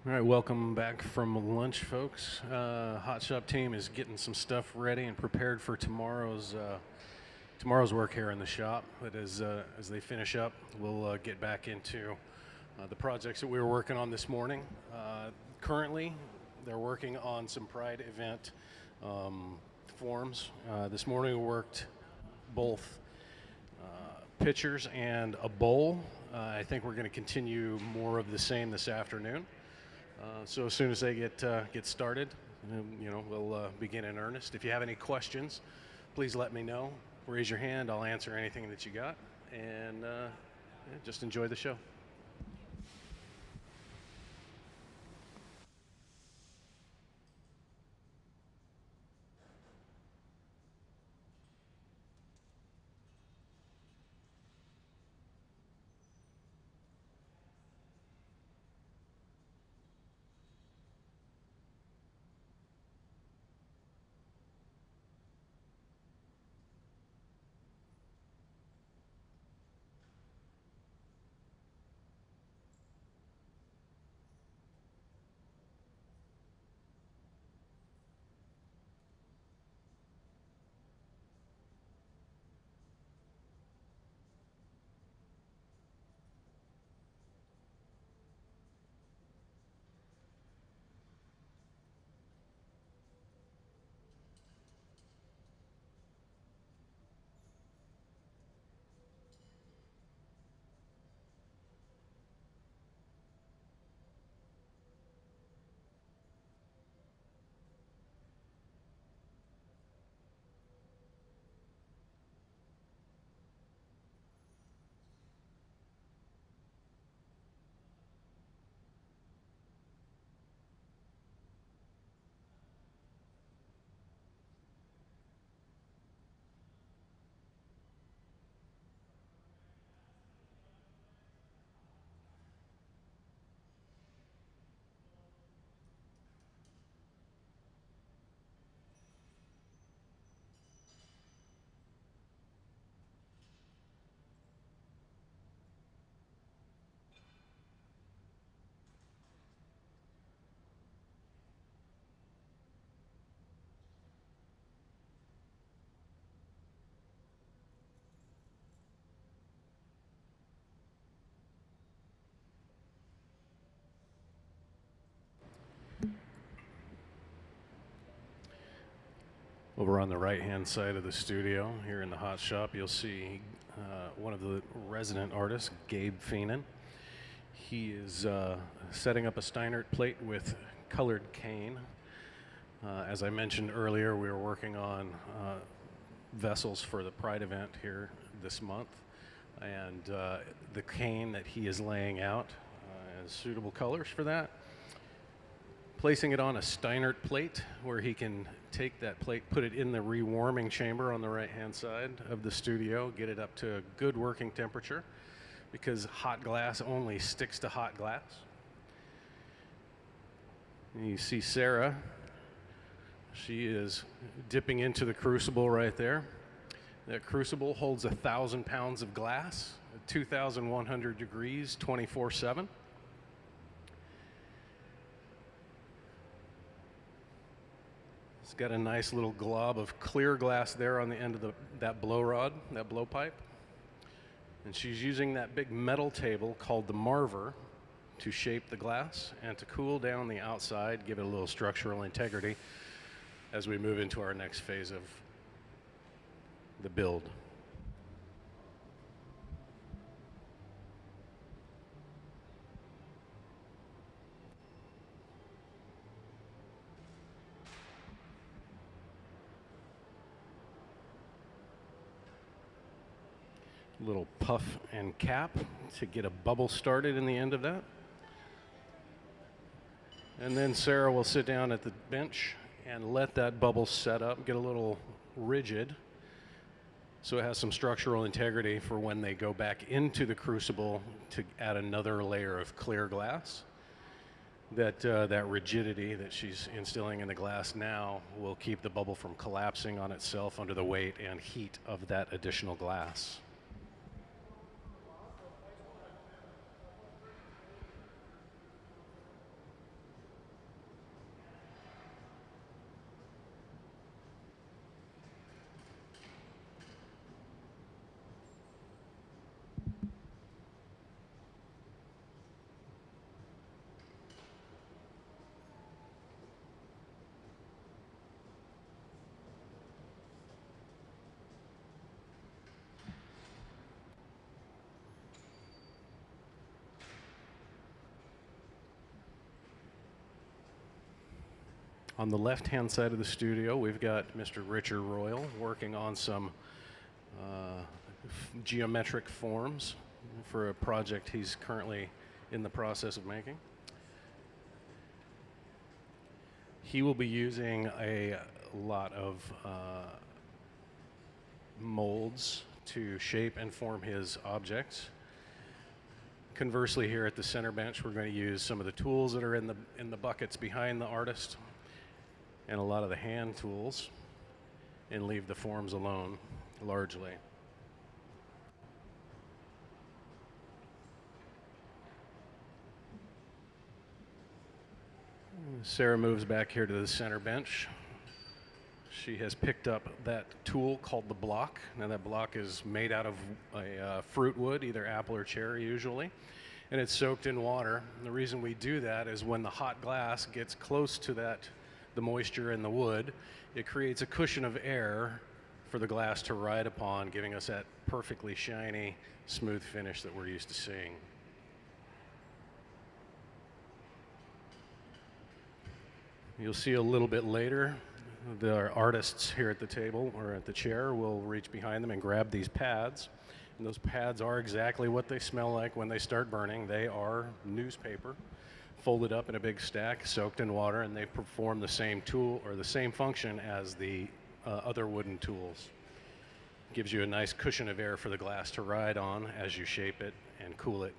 All right, welcome back from lunch, folks. Hot Shop team is getting some stuff ready and prepared for tomorrow's work here in the shop. But as they finish up, we'll get back into the projects that we were working on this morning. Currently, they're working on some Pride event forms. This morning we worked both pitchers and a bowl. I think we're going to continue more of the same this afternoon. So as soon as they get started, we'll begin in earnest. If you have any questions, please let me know. Raise your hand. I'll answer anything that you got, and just enjoy the show. Over on the right-hand side of the studio here in the Hot Shop, you'll see one of the resident artists, Gabe Feenan. He is setting up a Steinert plate with colored cane. As I mentioned earlier, we were working on vessels for the Pride event here this month, and the cane that he is laying out has suitable colors for that. Placing it on a Steinert plate where he can take that plate, put it in the rewarming chamber on the right-hand side of the studio, get it up to a good working temperature, because hot glass only sticks to hot glass. And you see Sarah. She is dipping into the crucible right there. That crucible holds 1,000 pounds of glass at 2,100 degrees, 24/7. It's got a nice little glob of clear glass there on the end of that blow rod, that blow pipe. And she's using that big metal table called the Marver to shape the glass and to cool down the outside, give it a little structural integrity as we move into our next phase of the build. Little puff and cap to get a bubble started in the end of that. And then Sarah will sit down at the bench and let that bubble set up, get a little rigid, so it has some structural integrity for when they go back into the crucible to add another layer of clear glass. That rigidity that she's instilling in the glass now will keep the bubble from collapsing on itself under the weight and heat of that additional glass. On the left-hand side of the studio, we've got Mr. Richard Royal working on some geometric forms for a project he's currently in the process of making. He will be using a lot of molds to shape and form his objects. Conversely, here at the center bench, we're going to use some of the tools that are in the buckets behind the artist and a lot of the hand tools, and leave the forms alone largely. Sarah moves back here to the center bench. She has picked up that tool called the block. Now that block is made out of a fruit wood, either apple or cherry usually, and it's soaked in water. And the reason we do that is when the hot glass gets close to the moisture in the wood, it creates a cushion of air for the glass to ride upon, giving us that perfectly shiny, smooth finish that we're used to seeing. You'll see a little bit later, the artists here at the table or at the chair will reach behind them and grab these pads. And those pads are exactly what they smell like when they start burning. They are newspaper, folded up in a big stack, soaked in water, and they perform the same tool or the same function as the other wooden tools. Gives you a nice cushion of air for the glass to ride on as you shape it and cool it.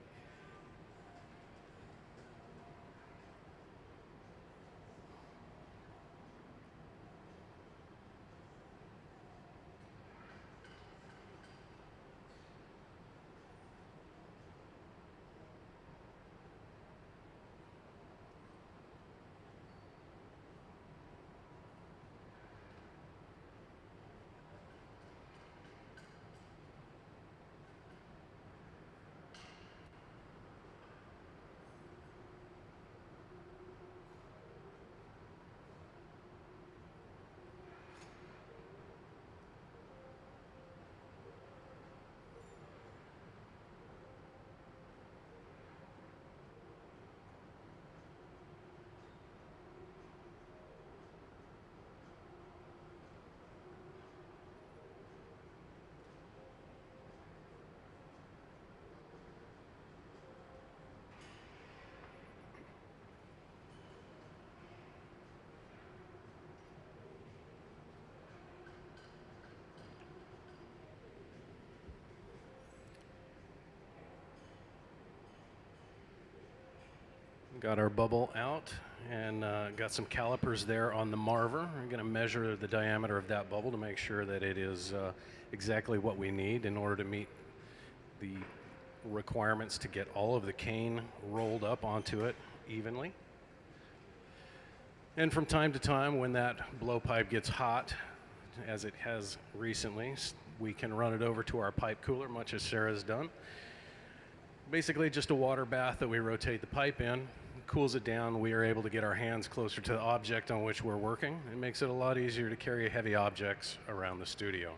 Got our bubble out and got some calipers there on the Marver. We're going to measure the diameter of that bubble to make sure that it is exactly what we need in order to meet the requirements to get all of the cane rolled up onto it evenly. And from time to time, when that blowpipe gets hot, as it has recently, we can run it over to our pipe cooler, much as Sarah's done. Basically just a water bath that we rotate the pipe in, cools it down. We are able to get our hands closer to the object on which we're working. It makes it a lot easier to carry heavy objects around the studio.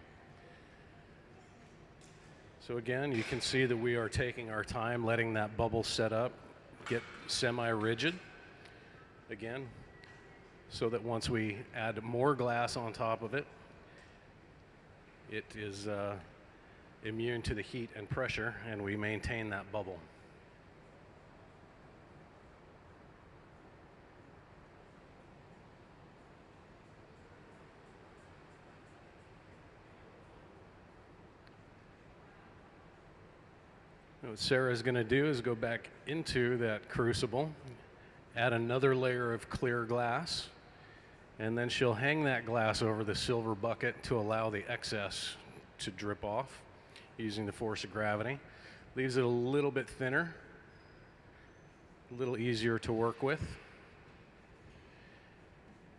So again, you can see that we are taking our time, letting that bubble set up, get semi-rigid. Again, so that once we add more glass on top of it, it is immune to the heat and pressure, and we maintain that bubble. What Sarah is going to do is go back into that crucible, add another layer of clear glass, and then she'll hang that glass over the silver bucket to allow the excess to drip off using the force of gravity. Leaves it a little bit thinner, a little easier to work with.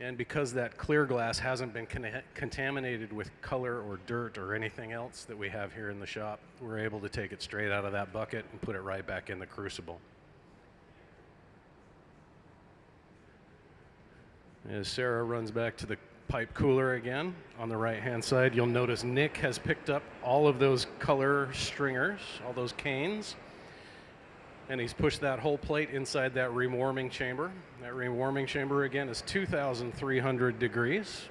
And because that clear glass hasn't been contaminated with color or dirt or anything else that we have here in the shop, we're able to take it straight out of that bucket and put it right back in the crucible. As Sarah runs back to the pipe cooler again, on the right-hand side, you'll notice Nick has picked up all of those color stringers, all those canes. And he's pushed that whole plate inside that rewarming chamber. That rewarming chamber, again, is 2,300 degrees.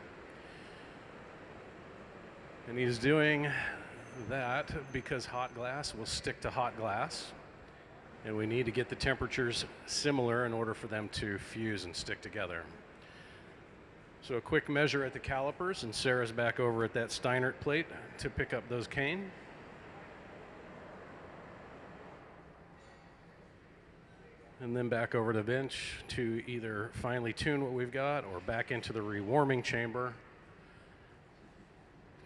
And he's doing that because hot glass will stick to hot glass. And we need to get the temperatures similar in order for them to fuse and stick together. So a quick measure at the calipers, and Sarah's back over at that Steinert plate to pick up those cane. And then back over to the bench to either finely tune what we've got or back into the rewarming chamber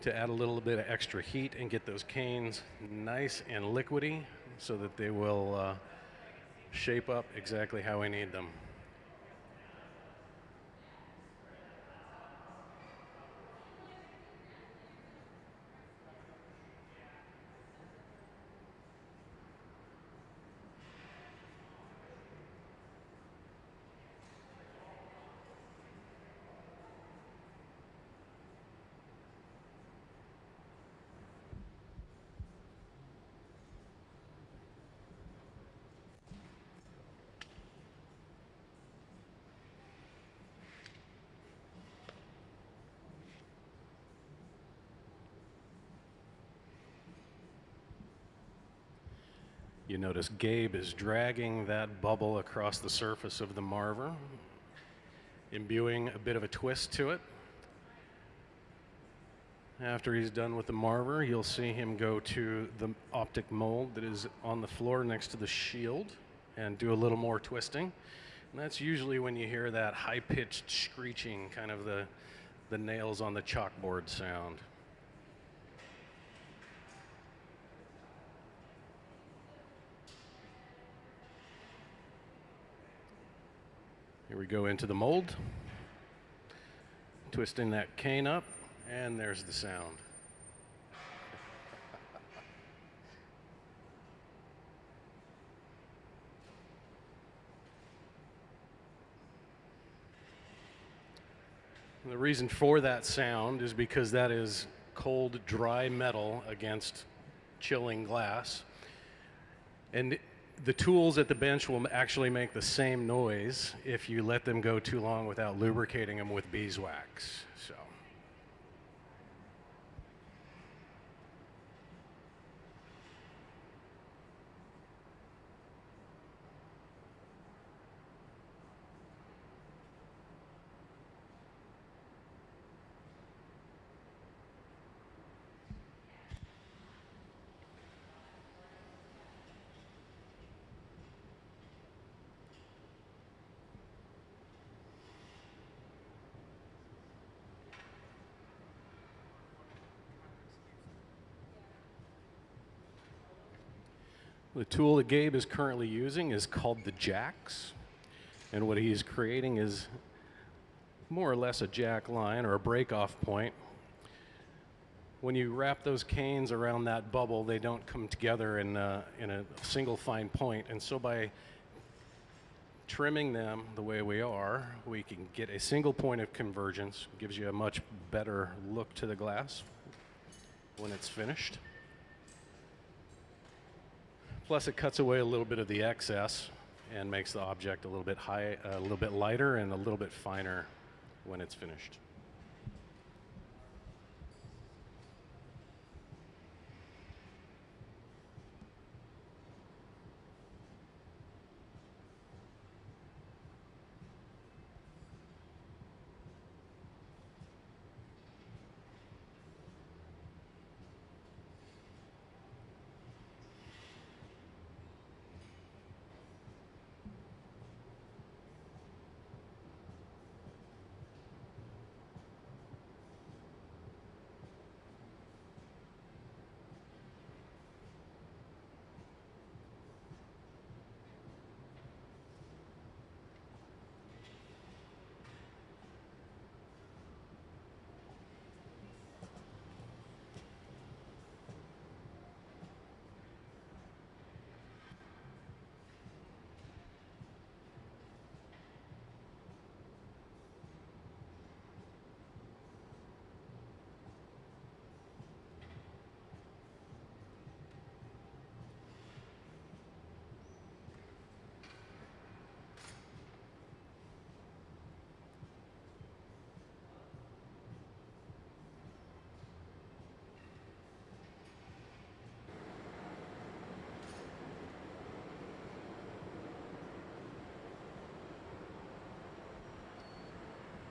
to add a little bit of extra heat and get those canes nice and liquidy so that they will shape up exactly how we need them. You notice Gabe is dragging that bubble across the surface of the Marver, imbuing a bit of a twist to it. After he's done with the Marver, you'll see him go to the optic mold that is on the floor next to the shield and do a little more twisting. And that's usually when you hear that high-pitched screeching, kind of the nails on the chalkboard sound. Here we go into the mold, twisting that cane up, and there's the sound. And the reason for that sound is because that is cold, dry metal against chilling glass. And the tools at the bench will actually make the same noise if you let them go too long without lubricating them with beeswax. So. The tool that Gabe is currently using is called the Jacks, and what he's creating is more or less a jack line or a break-off point. When you wrap those canes around that bubble, they don't come together in a single fine point, and so by trimming them the way we are, we can get a single point of convergence. It gives you a much better look to the glass when it's finished. Plus, it cuts away a little bit of the excess and makes the object a little bit lighter and a little bit finer when it's finished.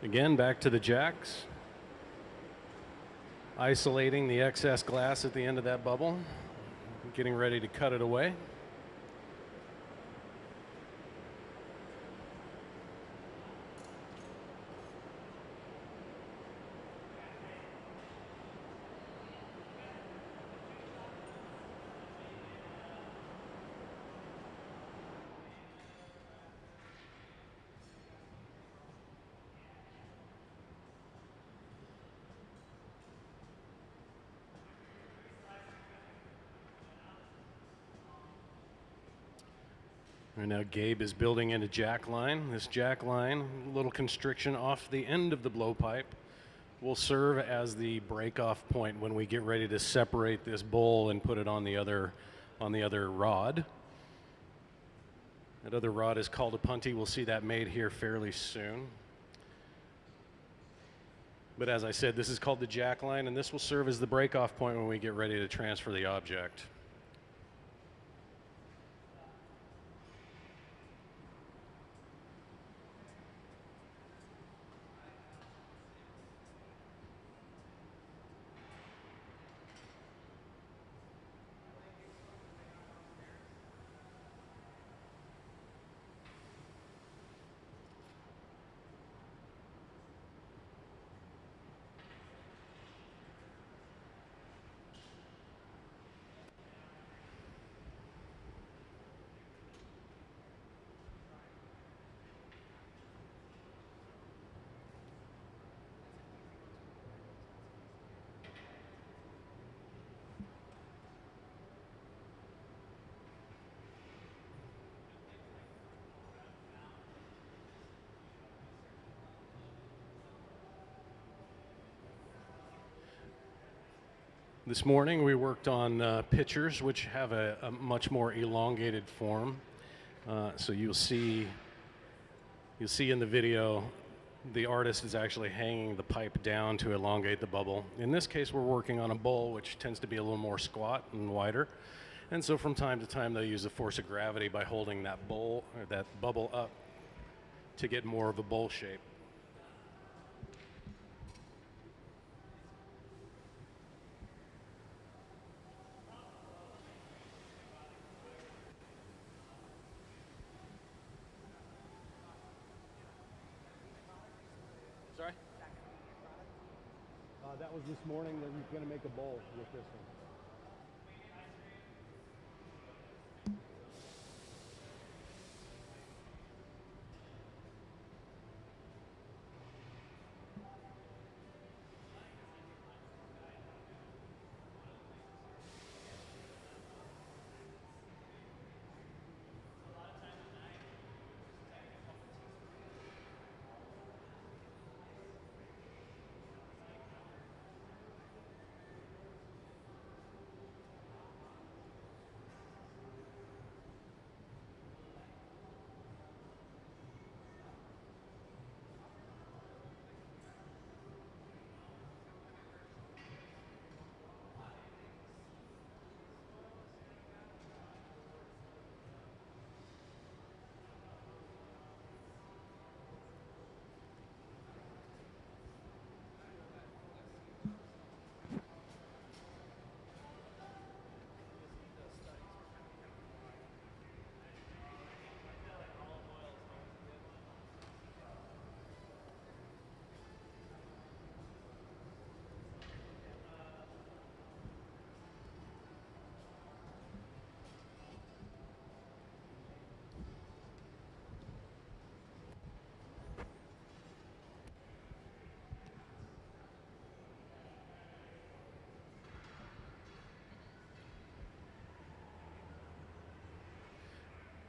Again, back to the jacks. Isolating the excess glass at the end of that bubble. Getting ready to cut it away. Right now Gabe is building in a jack line. This jack line, little constriction off the end of the blowpipe, will serve as the break-off point when we get ready to separate this bowl and put it on the other rod. That other rod is called a punty. We'll see that made here fairly soon. But as I said, this is called the jack line, and this will serve as the break-off point when we get ready to transfer the object. This morning we worked on pitchers, which have a much more elongated form. So you'll see in the video, the artist is actually hanging the pipe down to elongate the bubble. In this case, we're working on a bowl, which tends to be a little more squat and wider. And so from time to time, they'll use the force of gravity by holding that bowl or that bubble up to get more of a bowl shape. Sorry? That was this morning that he's going to make a bowl with this one.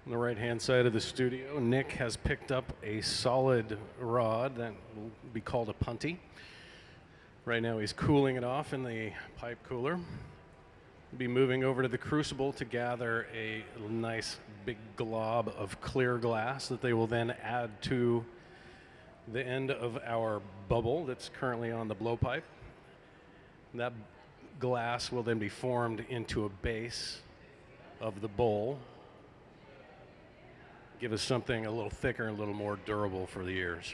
On the right-hand side of the studio, Nick has picked up a solid rod that will be called a punty. Right now he's cooling it off in the pipe cooler. We'll be moving over to the crucible to gather a nice big glob of clear glass that they will then add to the end of our bubble that's currently on the blowpipe. That glass will then be formed into a base of the bowl. Give us something a little thicker and a little more durable for the ears.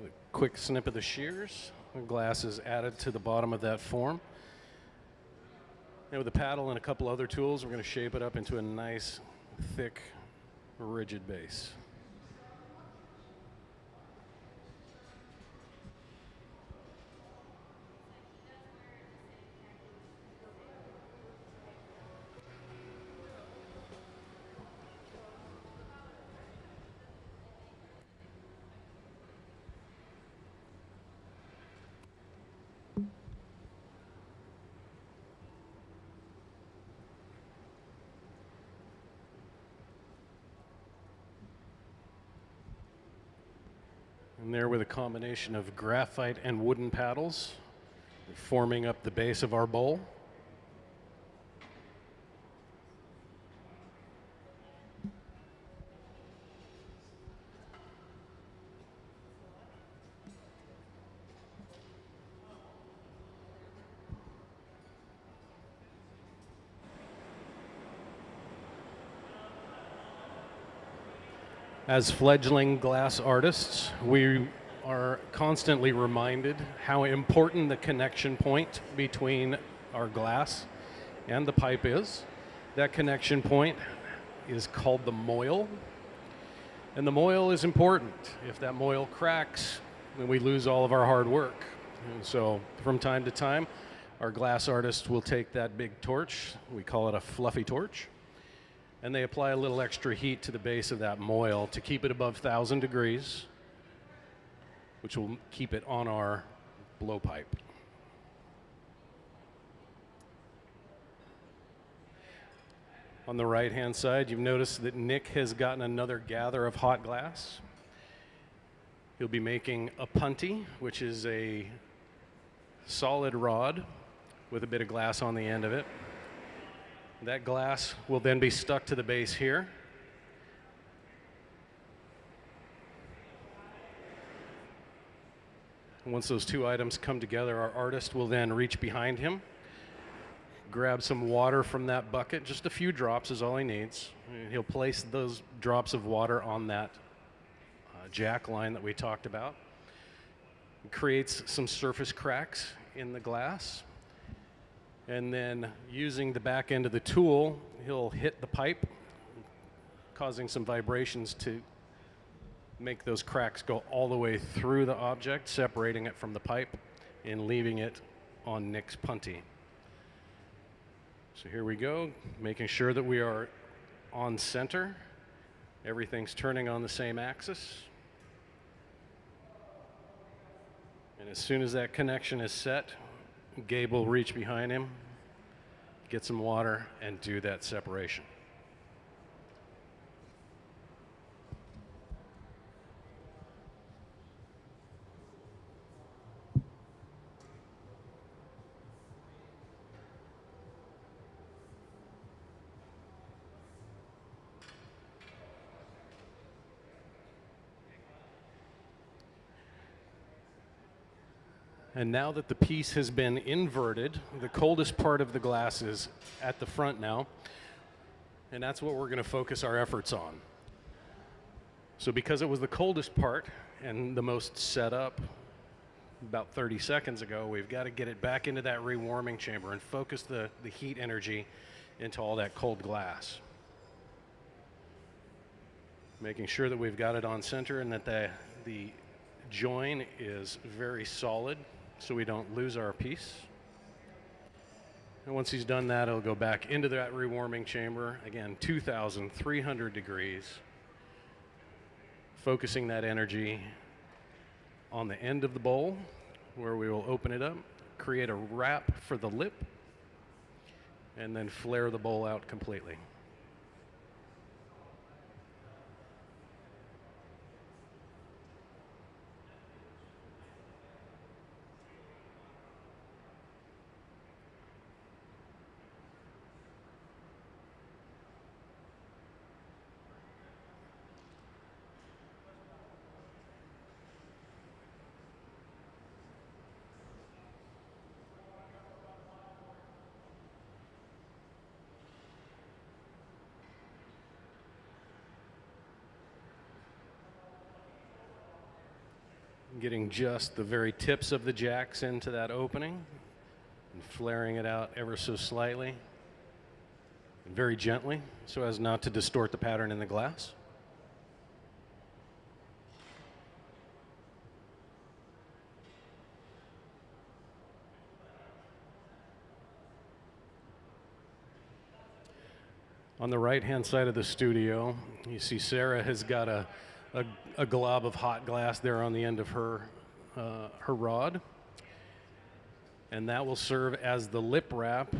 With a quick snip of the shears, the glass is added to the bottom of that form. And with a paddle and a couple other tools, we're going to shape it up into a nice, thick, rigid base. And there, with a combination of graphite and wooden paddles, forming up the base of our bowl. As fledgling glass artists, we are constantly reminded how important the connection point between our glass and the pipe is. That connection point is called the moil. And the moil is important. If that moil cracks, then we lose all of our hard work. And so from time to time, our glass artists will take that big torch, we call it a fluffy torch, and they apply a little extra heat to the base of that moil to keep it above 1,000 degrees, which will keep it on our blowpipe. On the right-hand side, you've noticed that Nick has gotten another gather of hot glass. He'll be making a punty, which is a solid rod with a bit of glass on the end of it. That glass will then be stuck to the base here. And once those two items come together, our artist will then reach behind him, grab some water from that bucket. Just a few drops is all he needs. And he'll place those drops of water on that jack line that we talked about. It creates some surface cracks in the glass. And then using the back end of the tool, he'll hit the pipe, causing some vibrations to make those cracks go all the way through the object, separating it from the pipe and leaving it on Nick's punty. So here we go, making sure that we are on center. Everything's turning on the same axis. And as soon as that connection is set, Gabe will reach behind him, get some water, and do that separation. And now that the piece has been inverted, the coldest part of the glass is at the front now, and that's what we're going to focus our efforts on. So because it was the coldest part and the most set up about 30 seconds ago, we've got to get it back into that rewarming chamber and focus the heat energy into all that cold glass. Making sure that we've got it on center and that the join is very solid, so we don't lose our piece. And once he's done that, he'll go back into that rewarming chamber, again, 2,300 degrees, focusing that energy on the end of the bowl, where we will open it up, create a wrap for the lip, and then flare the bowl out completely. getting just the very tips of the jacks into that opening and flaring it out ever so slightly and very gently so as not to distort the pattern in the glass. On the right-hand side of the studio, you see Sarah has got a glob of hot glass there on the end of her rod. And that will serve as the lip wrap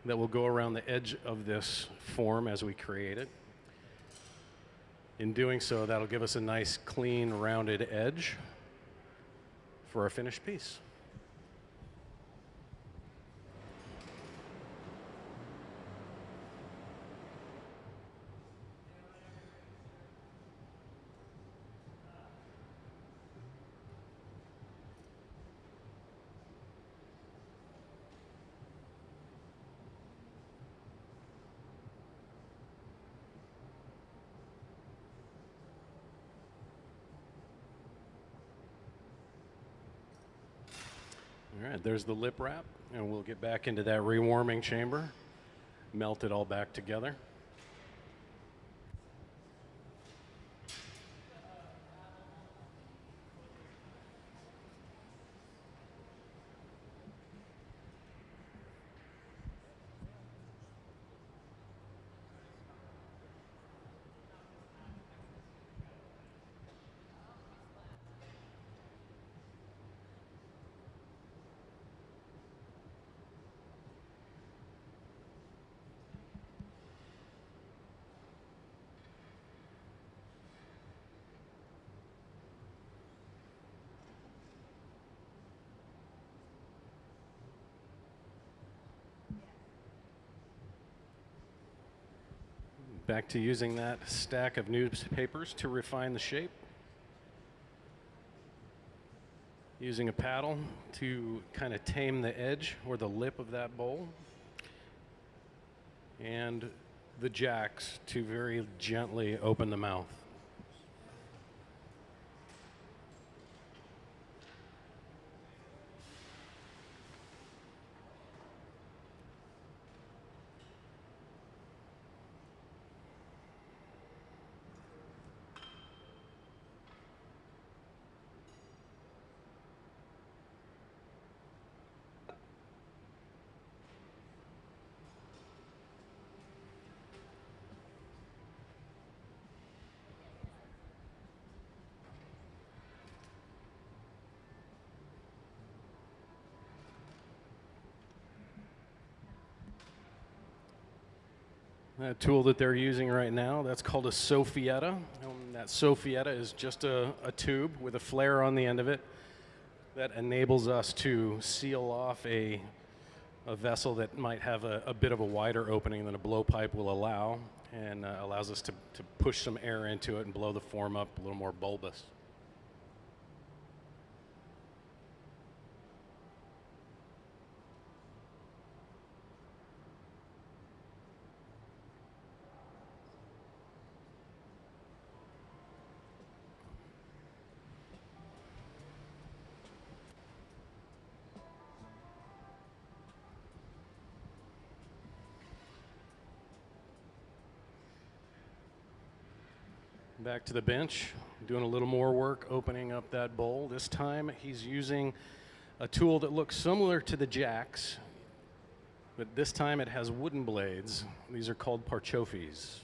that will go around the edge of this form as we create it. In doing so, that'll give us a nice, clean, rounded edge for our finished piece. All right, there's the lip wrap, and we'll get back into that rewarming chamber, melt it all back together. Back to using that stack of newspapers to refine the shape. Using a paddle to kind of tame the edge or the lip of that bowl. And the jacks to very gently open the mouth. That tool that they're using right now, that's called a Soffietta. That Soffietta is just a tube with a flare on the end of it that enables us to seal off a vessel that might have a bit of a wider opening than a blowpipe will allow, and allows us to push some air into it and blow the form up a little more bulbous. Back to the bench, doing a little more work opening up that bowl. This time he's using a tool that looks similar to the jacks, but this time it has wooden blades. These are called parchofis.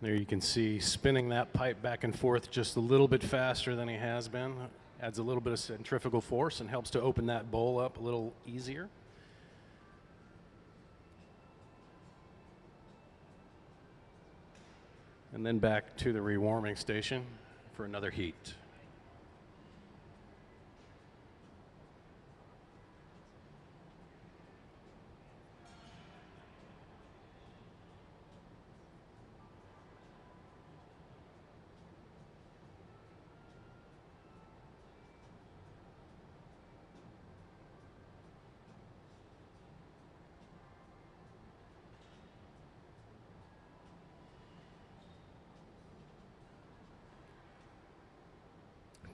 There you can see spinning that pipe back and forth just a little bit faster than he has been. Adds a little bit of centrifugal force and helps to open that bowl up a little easier. And then back to the rewarming station for another heat.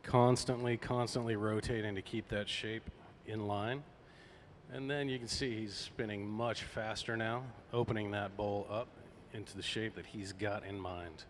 Constantly rotating to keep that shape in line. And then you can see he's spinning much faster now, opening that bowl up into the shape that he's got in mind.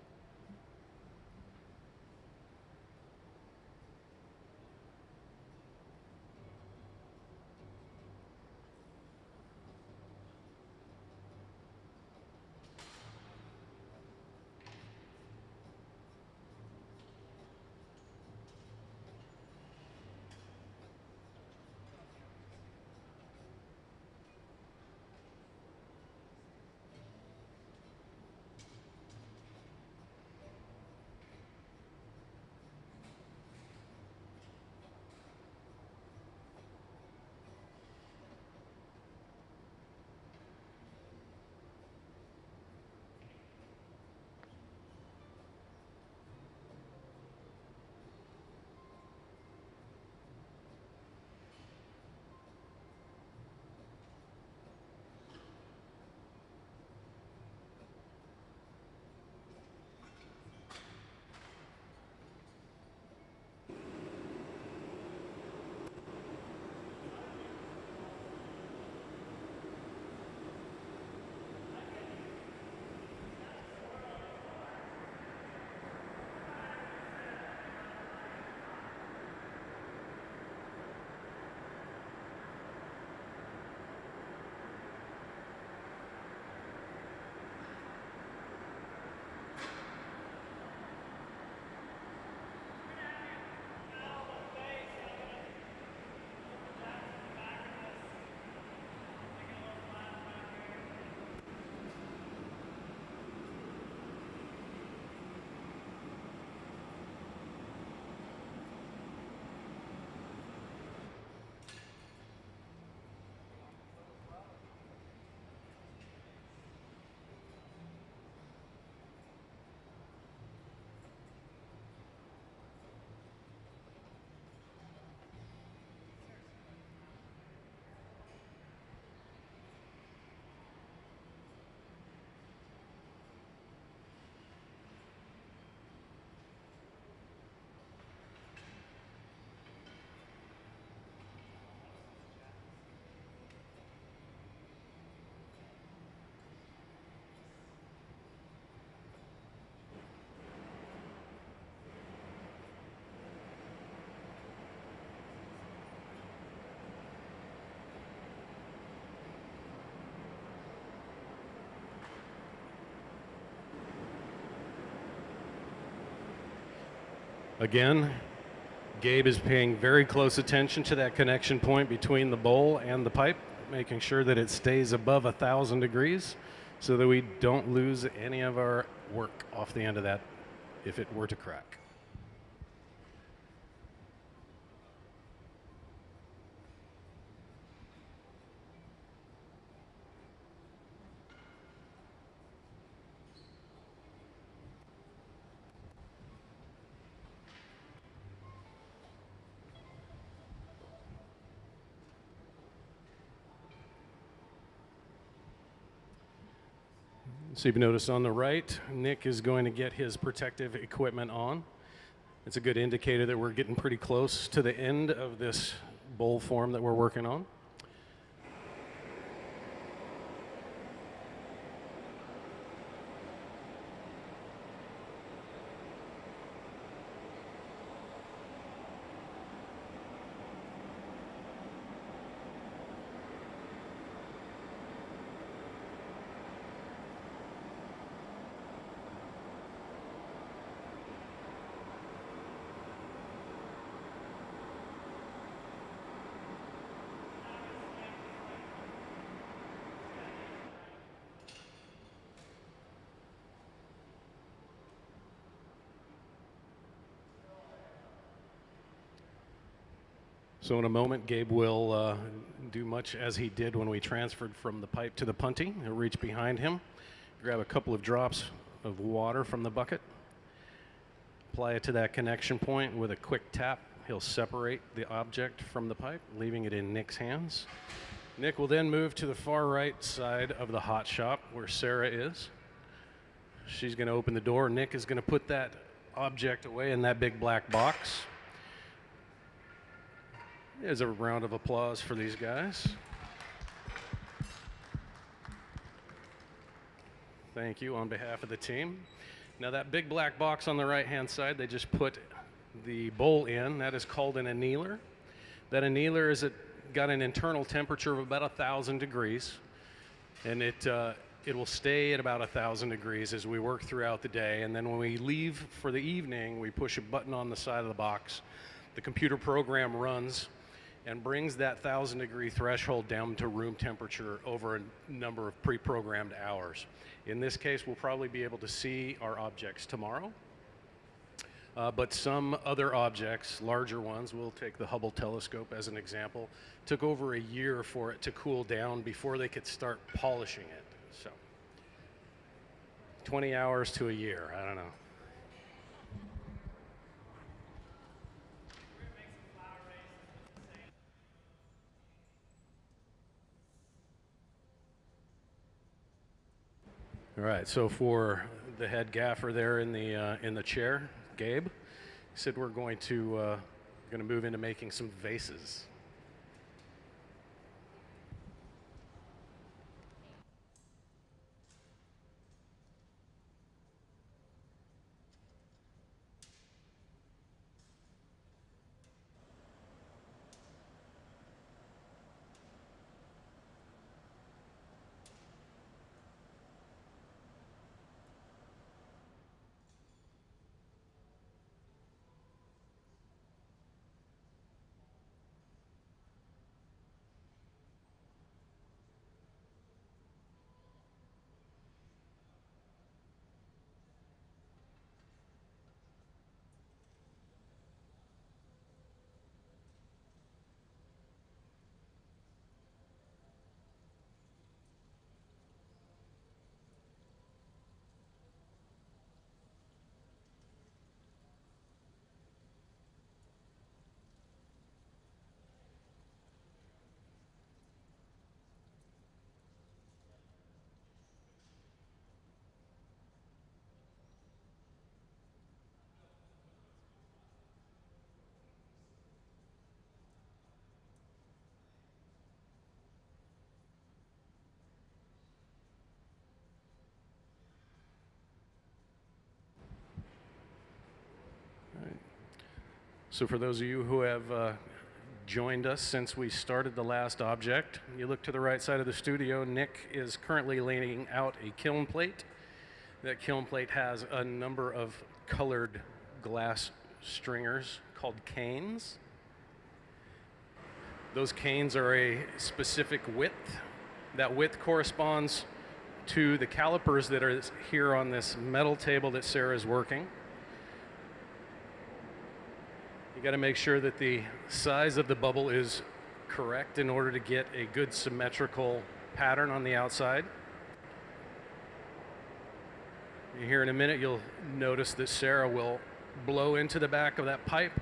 Again, Gabe is paying very close attention to that connection point between the bowl and the pipe, making sure that it stays above 1,000 degrees so that we don't lose any of our work off the end of that if it were to crack. So you've noticed on the right, Nick is going to get his protective equipment on. It's a good indicator that we're getting pretty close to the end of this bowl form that we're working on. So in a moment, Gabe will do much as he did when we transferred from the pipe to the punty. He'll reach behind him, grab a couple of drops of water from the bucket, apply it to that connection point with a quick tap. He'll separate the object from the pipe, leaving it in Nick's hands. Nick will then move to the far right side of the hot shop where Sarah is. She's going to open the door. Nick is going to put that object away in that big black box. There's a round of applause for these guys. Thank you on behalf of the team. Now that big black box on the right-hand side, they just put the bowl in. That is called an annealer. That annealer is got an internal temperature of about 1,000 degrees, and it will stay at about 1,000 degrees as we work throughout the day. And then when we leave for the evening, we push a button on the side of the box. The computer program runs and brings that 1,000-degree threshold down to room temperature over a number of pre-programmed hours. In this case, we'll probably be able to see our objects tomorrow. But some other objects, larger ones, we'll take the Hubble telescope as an example, took over a year for it to cool down before they could start polishing it. So 20 hours to a year, I don't know. All right, so for the head gaffer there in the chair, Gabe, he said we're going to move into making some vases. So for those of you who have joined us since we started the last object, you look to the right side of the studio. Nick is currently laying out a kiln plate. That kiln plate has a number of colored glass stringers called canes. Those canes are a specific width. That width corresponds to the calipers that are here on this metal table that Sarah is working. You got to make sure that the size of the bubble is correct in order to get a good symmetrical pattern on the outside. Here in a minute, you'll notice that Sarah will blow into the back of that pipe,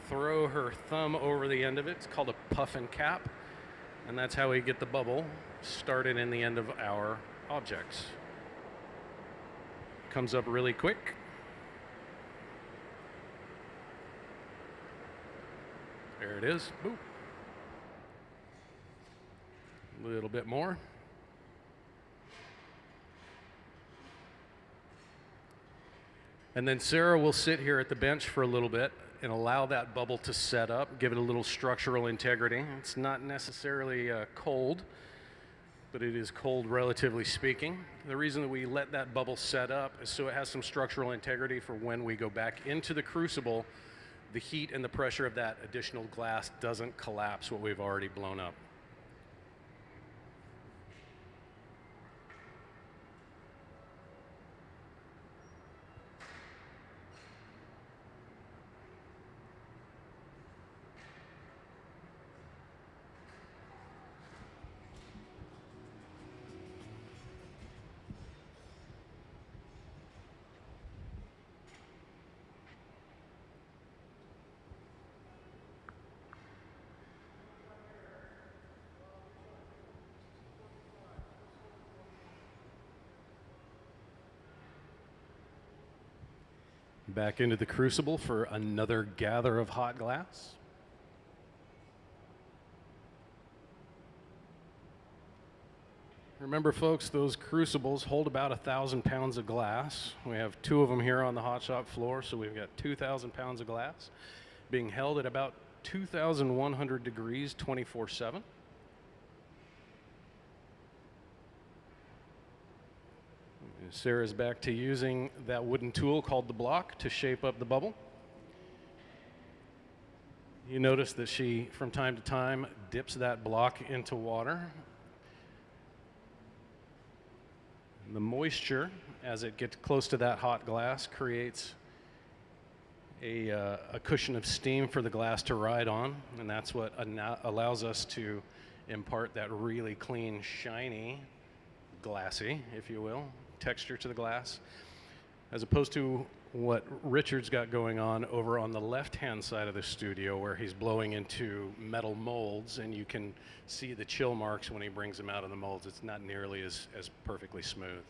throw her thumb over the end of it. It's called a puff and cap, and that's how we get the bubble started in the end of our objects. Comes up really quick. There it is. Boop. A little bit more. And then Sarah will sit here at the bench for a little bit and allow that bubble to set up, give it a little structural integrity. It's not necessarily cold, but it is cold relatively speaking. The reason that we let that bubble set up is so it has some structural integrity for when we go back into the crucible. The heat and the pressure of that additional glass doesn't collapse what we've already blown up. Back into the crucible for another gather of hot glass. Remember, folks, those crucibles hold about 1,000 pounds of glass. We have 2 of them here on the hot shop floor, so we've got 2,000 pounds of glass being held at about 2,100 degrees 24/7. Sarah's back to using that wooden tool called the block to shape up the bubble. You notice that she, from time to time, dips that block into water. The moisture, as it gets close to that hot glass, creates a cushion of steam for the glass to ride on, and that's what allows us to impart that really clean, shiny, glassy, if you will, texture to the glass, as opposed to what Richard's got going on over on the left-hand side of the studio, where he's blowing into metal molds, and you can see the chill marks when he brings them out of the molds. It's not nearly as perfectly smooth.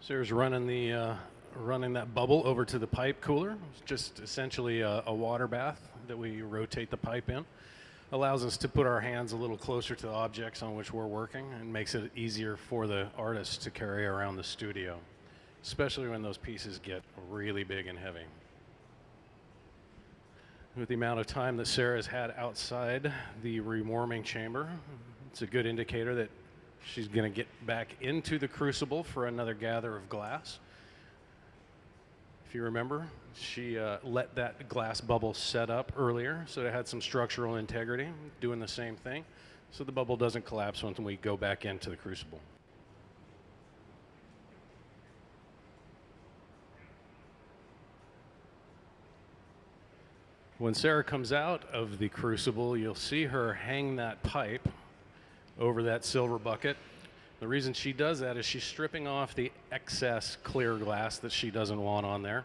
Sarah's running that bubble over to the pipe cooler. It's just essentially a water bath that we rotate the pipe in. Allows us to put our hands a little closer to the objects on which we're working, and makes it easier for the artists to carry around the studio, especially when those pieces get really big and heavy. With the amount of time that Sarah's had outside the rewarming chamber, it's a good indicator that she's going to get back into the crucible for another gather of glass. If you remember, she let that glass bubble set up earlier, so it had some structural integrity, doing the same thing, so the bubble doesn't collapse when we go back into the crucible. When Sarah comes out of the crucible, you'll see her hang that pipe over that silver bucket. The reason she does that is she's stripping off the excess clear glass that she doesn't want on there.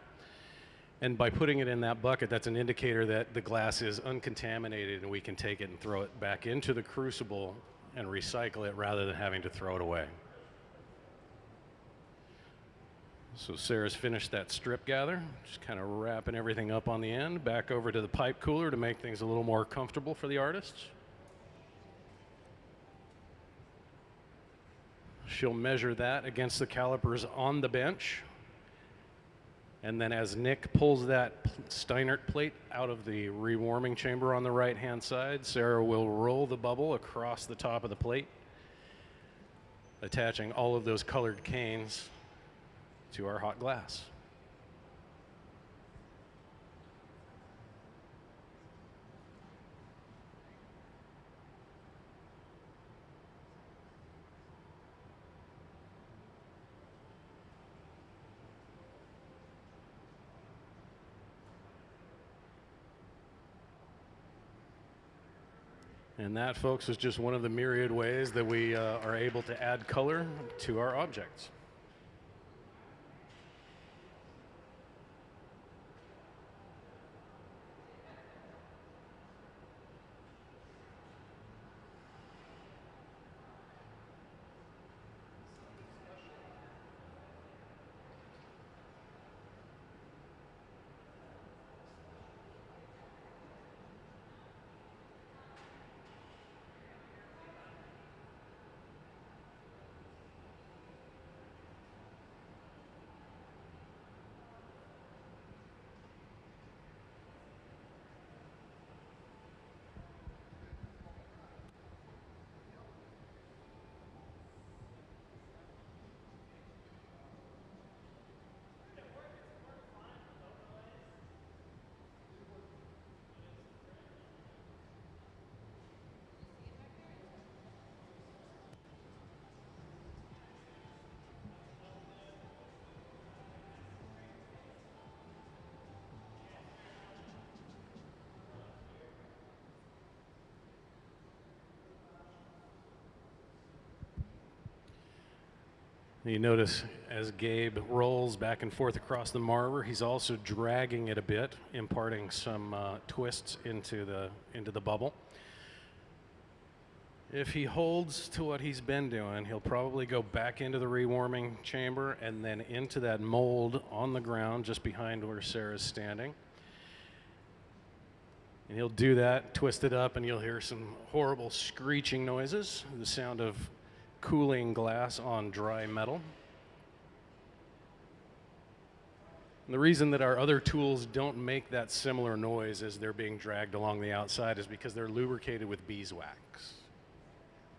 And by putting it in that bucket, that's an indicator that the glass is uncontaminated and we can take it and throw it back into the crucible and recycle it rather than having to throw it away. So Sarah's finished that strip gather, just kind of wrapping everything up on the end, back over to the pipe cooler to make things a little more comfortable for the artists. She'll measure that against the calipers on the bench. And then as Nick pulls that Steinert plate out of the rewarming chamber on the right-hand side, Sarah will roll the bubble across the top of the plate, attaching all of those colored canes to our hot glass. And that, folks, is just one of the myriad ways that we are able to add color to our objects. You notice as Gabe rolls back and forth across the marber, he's also dragging it a bit, imparting some twists into the bubble. If he holds to what he's been doing, he'll probably go back into the rewarming chamber and then into that mold on the ground just behind where Sarah's standing. And he'll do that, twist it up, and you'll hear some horrible screeching noises, the sound of cooling glass on dry metal. And the reason that our other tools don't make that similar noise as they're being dragged along the outside is because they're lubricated with beeswax.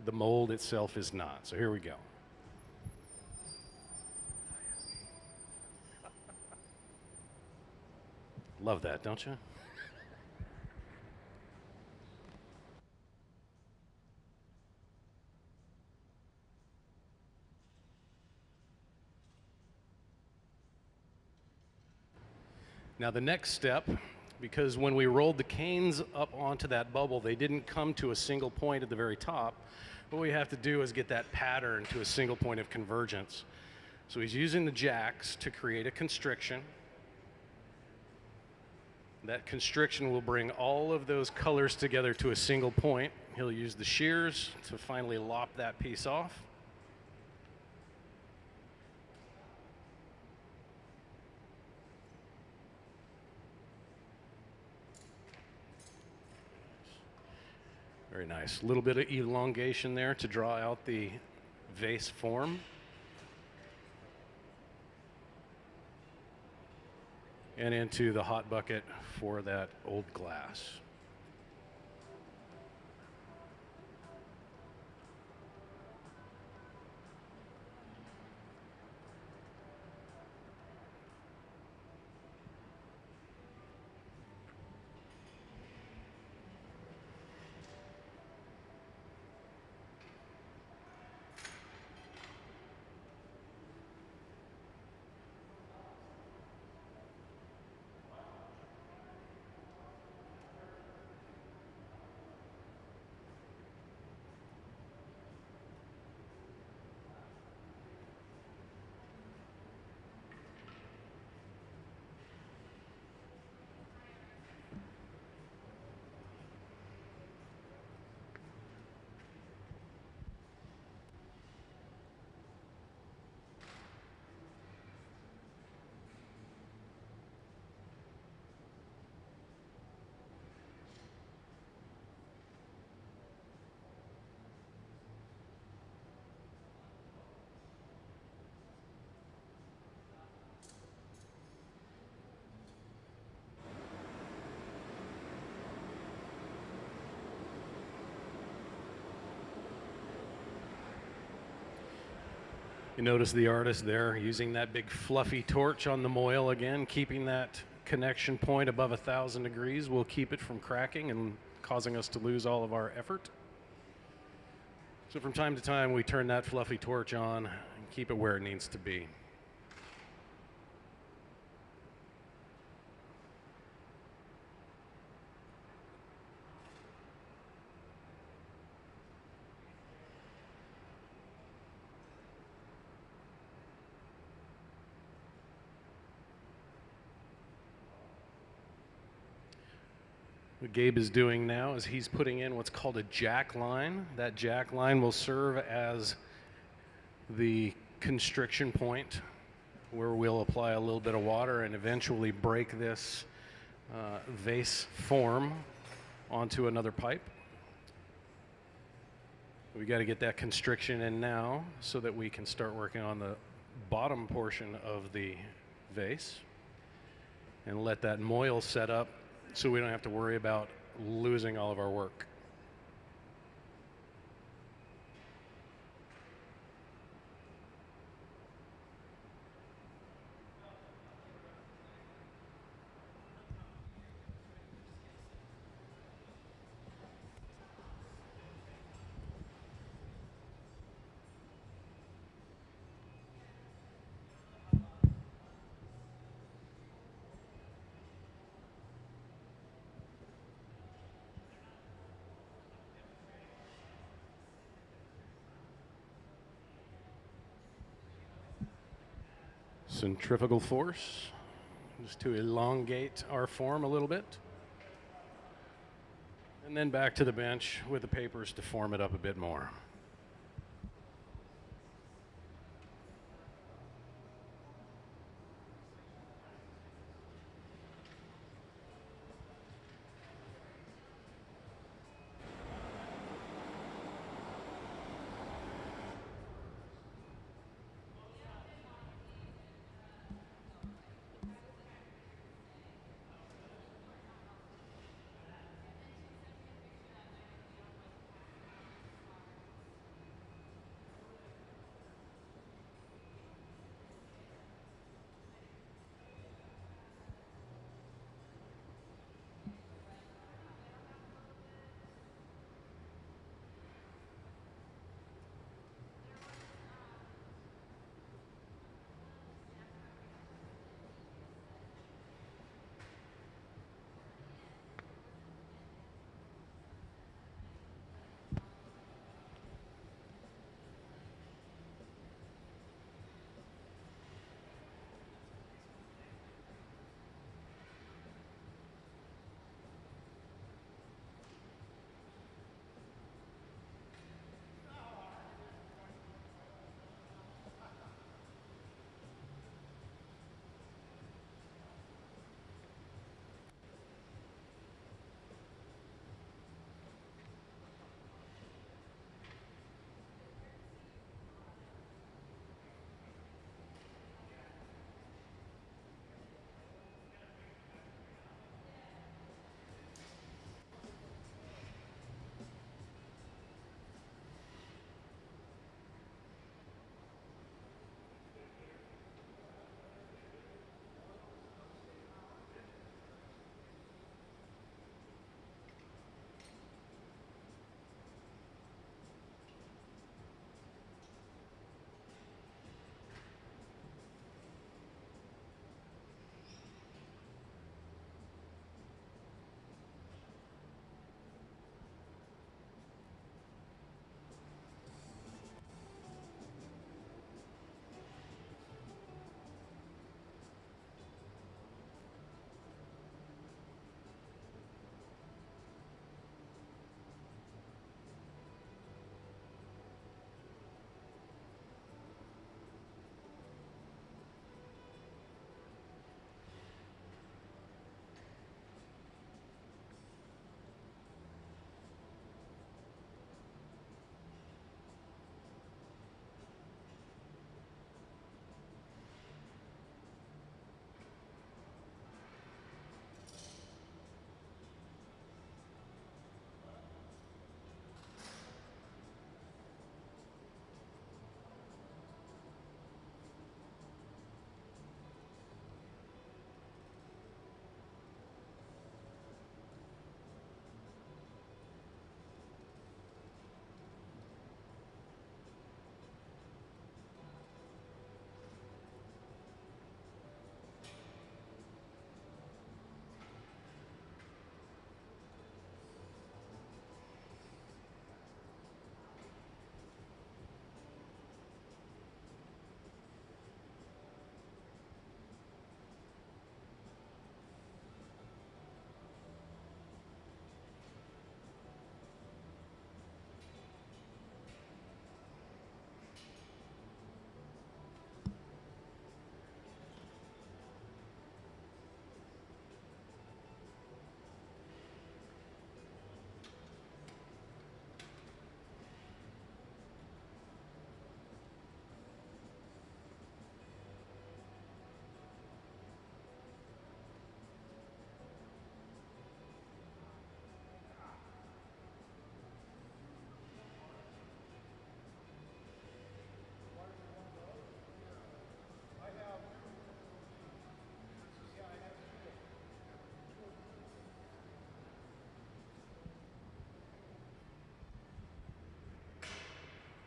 The mold itself is not. So here we go. Love that, don't you? Now the next step, because when we rolled the canes up onto that bubble, they didn't come to a single point at the very top. What we have to do is get that pattern to a single point of convergence. So he's using the jacks to create a constriction. That constriction will bring all of those colors together to a single point. He'll use the shears to finally lop that piece off. Very nice. A little bit of elongation there to draw out the vase form. And into the hot bucket for that old glass. You notice the artist there using that big fluffy torch on the moil again, keeping that connection point above 1,000 degrees will keep it from cracking and causing us to lose all of our effort. So from time to time, we turn that fluffy torch on and keep it where it needs to be. What Gabe is doing now is he's putting in what's called a jack line. That jack line will serve as the constriction point where we'll apply a little bit of water and eventually break this vase form onto another pipe. We got to get that constriction in now so that we can start working on the bottom portion of the vase and let that moil set up so we don't have to worry about losing all of our work. Centrifugal force, just to elongate our form a little bit. And then back to the bench with the papers to form it up a bit more.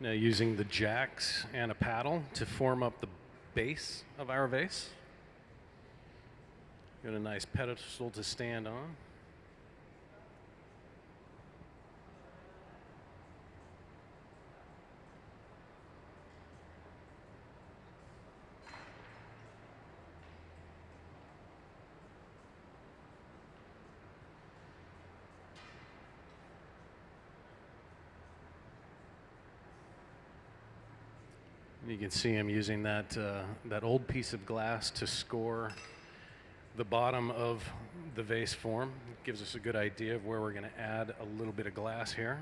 Now using the jacks and a paddle to form up the base of our vase. Got a nice pedestal to stand on. You can see him using that old piece of glass to score the bottom of the vase form. It gives us a good idea of where we're going to add a little bit of glass here.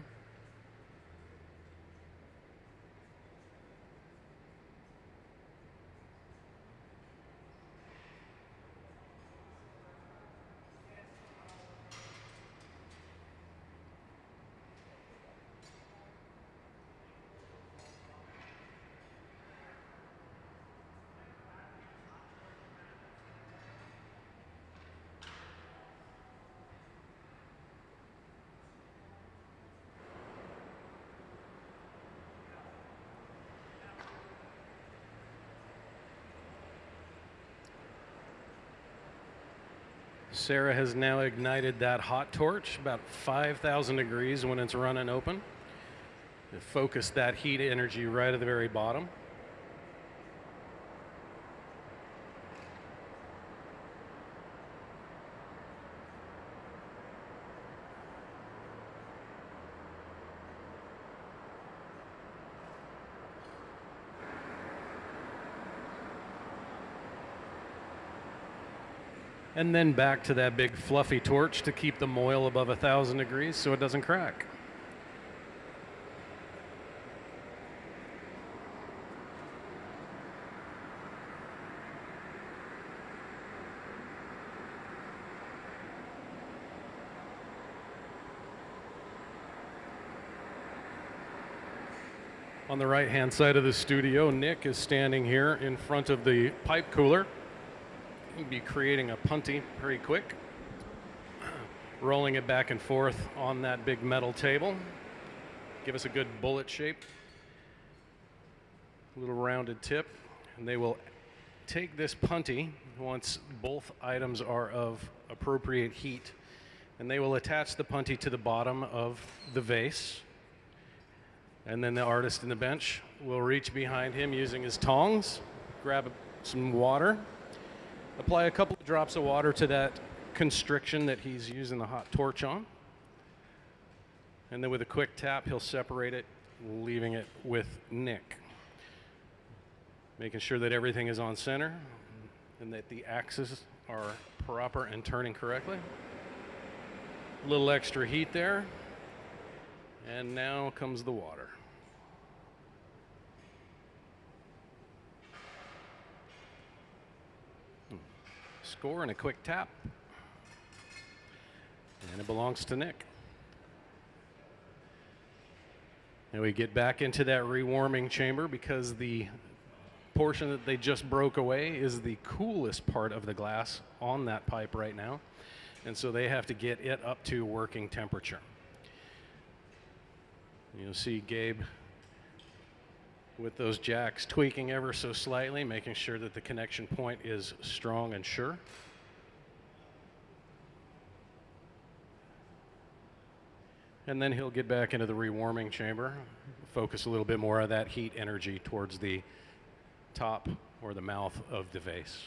Sarah has now ignited that hot torch about 5,000 degrees when it's running open. To focus that heat energy right at the very bottom. And then back to that big fluffy torch to keep the moil above 1,000 degrees so it doesn't crack. On the right-hand side of the studio, Nick is standing here in front of the pipe cooler. He'll be creating a punty pretty quick, rolling it back and forth on that big metal table. Give us a good bullet shape, a little rounded tip, and they will take this punty once both items are of appropriate heat, and they will attach the punty to the bottom of the vase. And then the artist in the bench will reach behind him using his tongs, grab some water, apply a couple of drops of water to that constriction that he's using the hot torch on. And then with a quick tap, he'll separate it, leaving it with Nick. Making sure that everything is on center and that the axes are proper and turning correctly. A little extra heat there. And now comes the water. Score and a quick tap. And it belongs to Nick. And we get back into that rewarming chamber because the portion that they just broke away is the coolest part of the glass on that pipe right now. And so they have to get it up to working temperature. You'll see Gabe with those jacks tweaking ever so slightly, making sure that the connection point is strong and sure. And then he'll get back into the rewarming chamber, focus a little bit more of that heat energy towards the top or the mouth of the vase.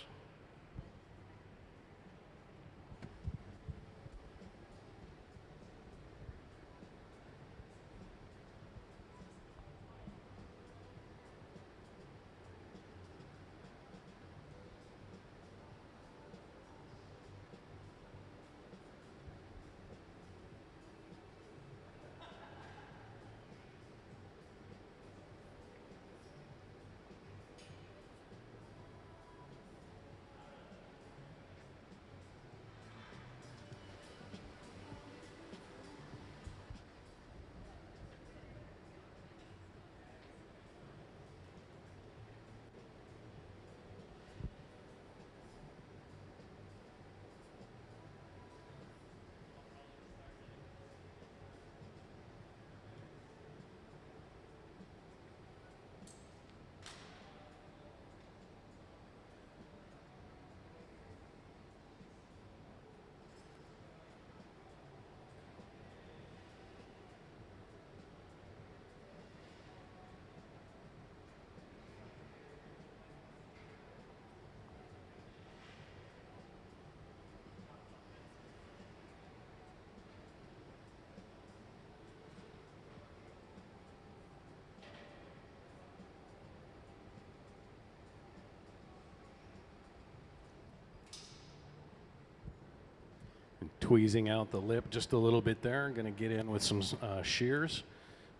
tweezing out the lip just a little bit there. I'm going to get in with some shears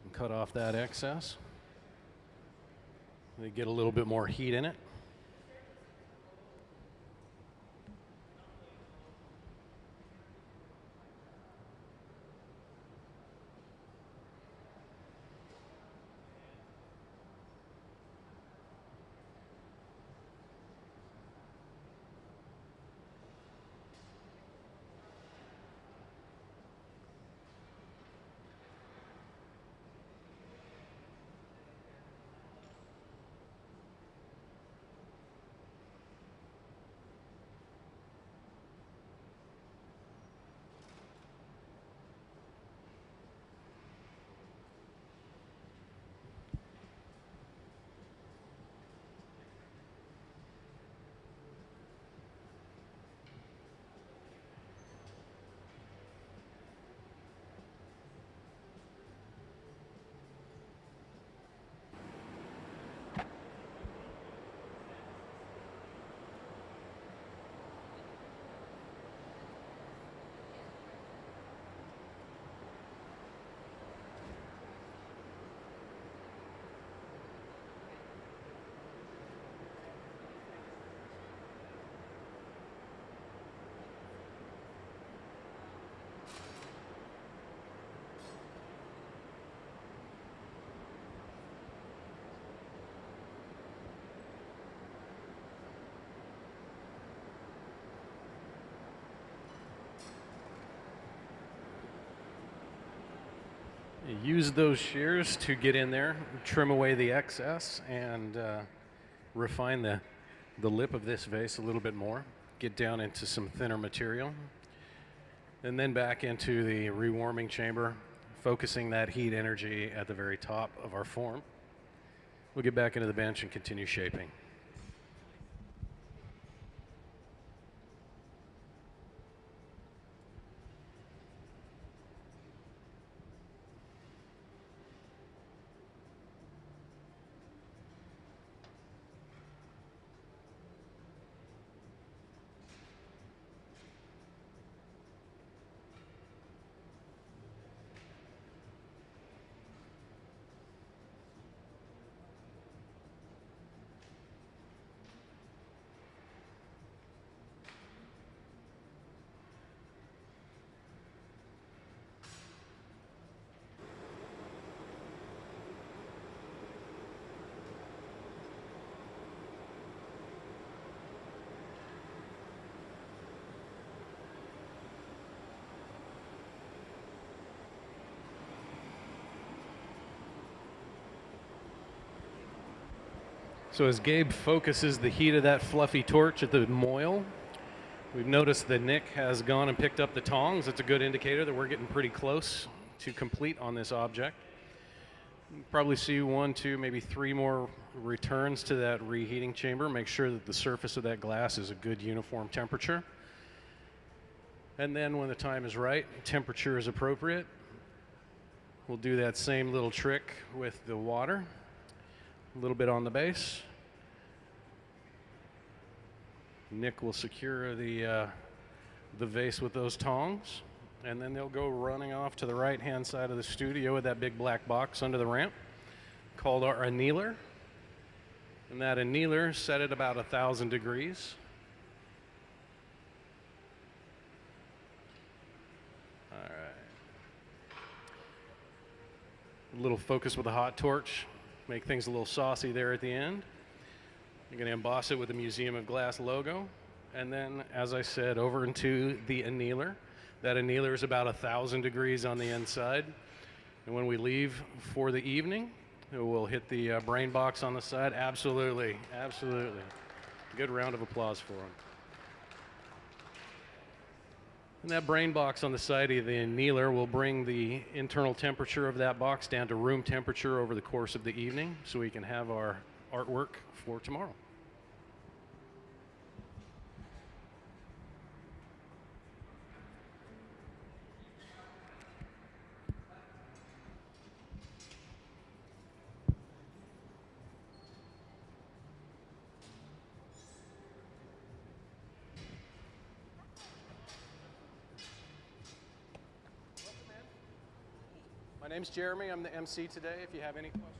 and cut off that excess. They get a little bit more heat in it. Use those shears to get in there, trim away the excess, and refine the lip of this vase a little bit more. Get down into some thinner material. And then back into the rewarming chamber, focusing that heat energy at the very top of our form. We'll get back into the bench and continue shaping. So as Gabe focuses the heat of that fluffy torch at the moil, we've noticed that Nick has gone and picked up the tongs. That's a good indicator that we're getting pretty close to complete on this object. You probably see 1, 2, maybe 3 more returns to that reheating chamber. Make sure that the surface of that glass is a good uniform temperature. And then when the time is right, temperature is appropriate, we'll do that same little trick with the water. A little bit on the base. Nick will secure the vase with those tongs, and then they'll go running off to the right-hand side of the studio with that big black box under the ramp called our annealer. And that annealer set at about 1,000 degrees. All right. A little focus with a hot torch. Make things a little saucy there at the end. You're going to emboss it with the Museum of Glass logo. And then, as I said, over into the annealer. That annealer is about 1,000 degrees on the inside. And when we leave for the evening, we'll hit the brain box on the side. Absolutely, absolutely. Good round of applause for him. And that brain box on the side of the annealer will bring the internal temperature of that box down to room temperature over the course of the evening so we can have our artwork for tomorrow. My name's Jeremy. I'm the MC today. If you have any questions.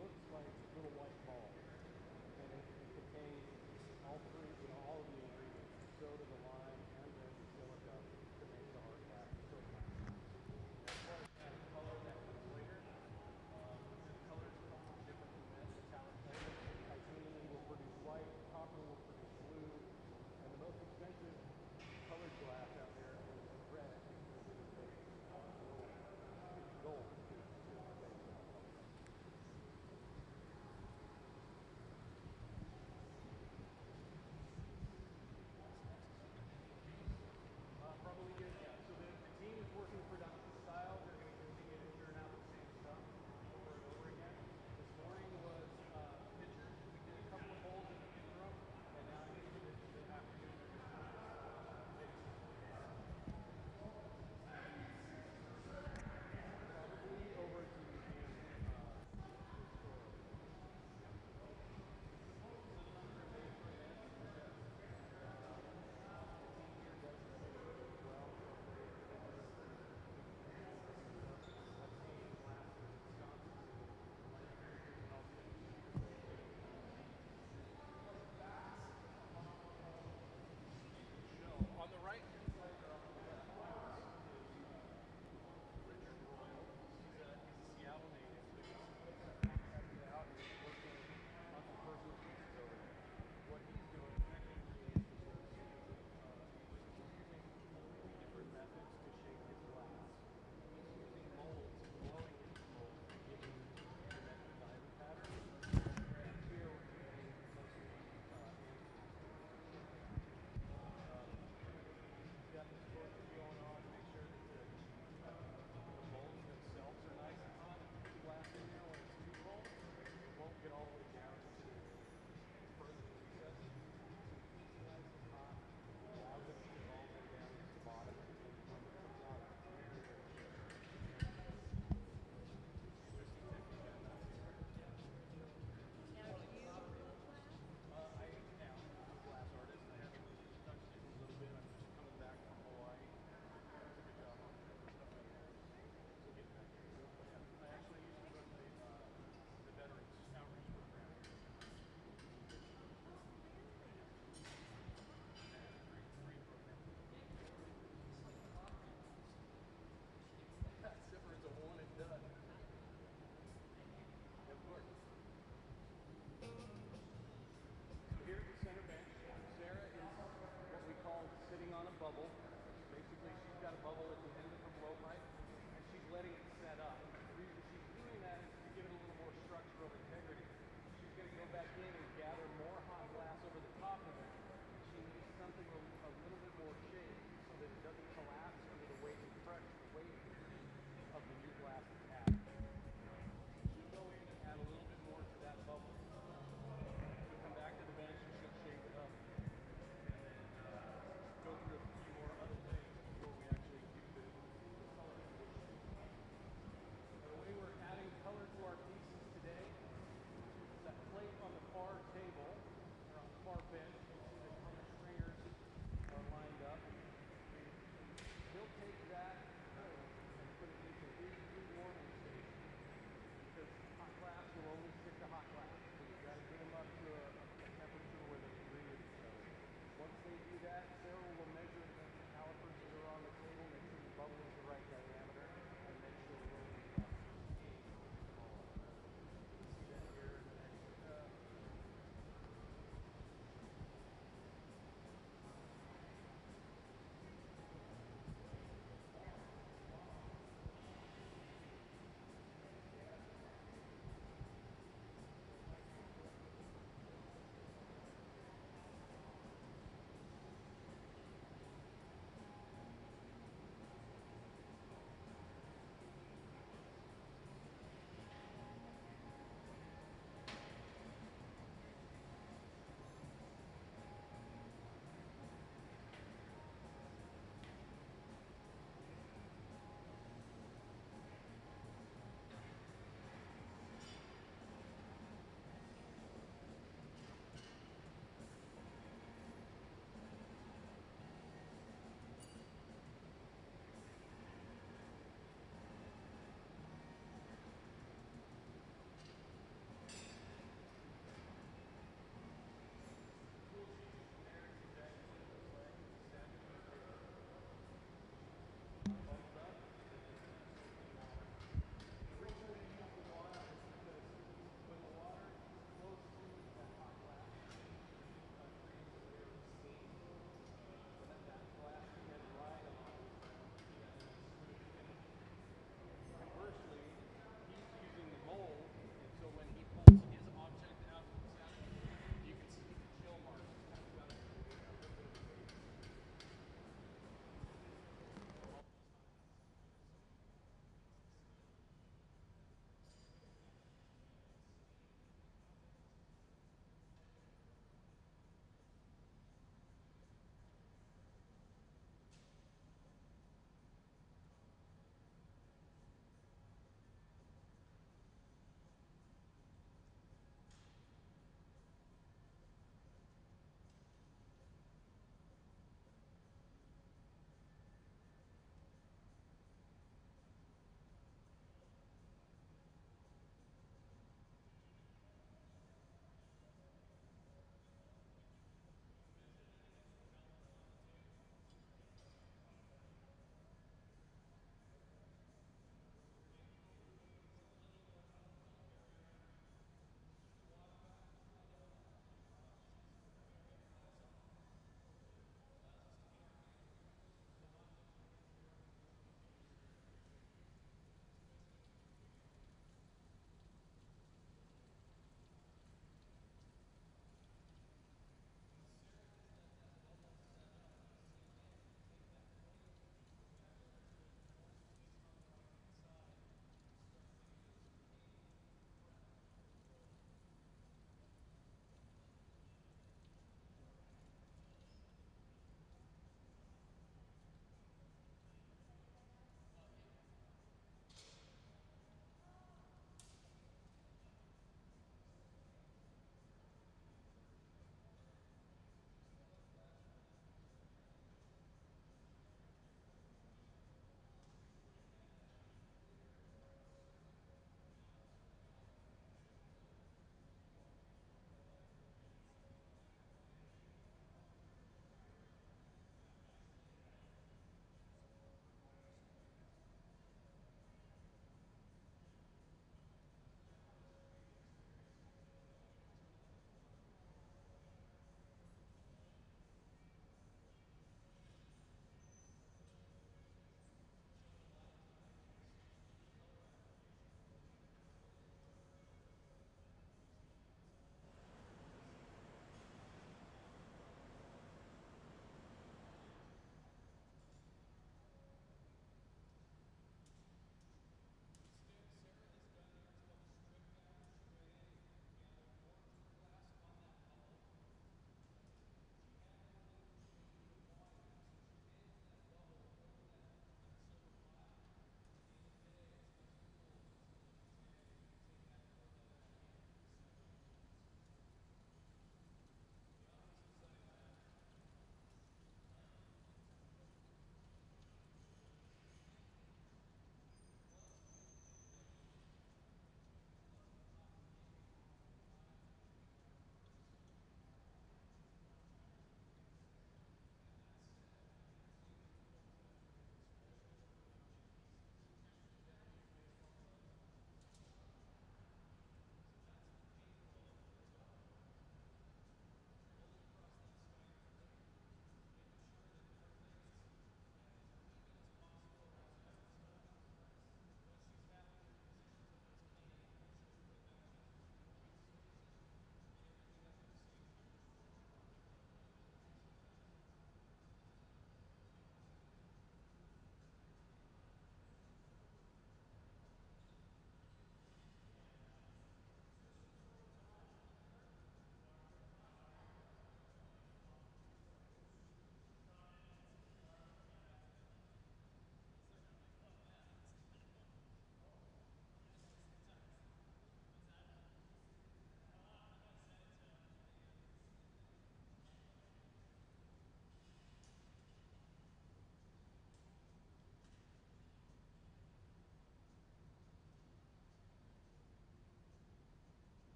Looks like little white balls.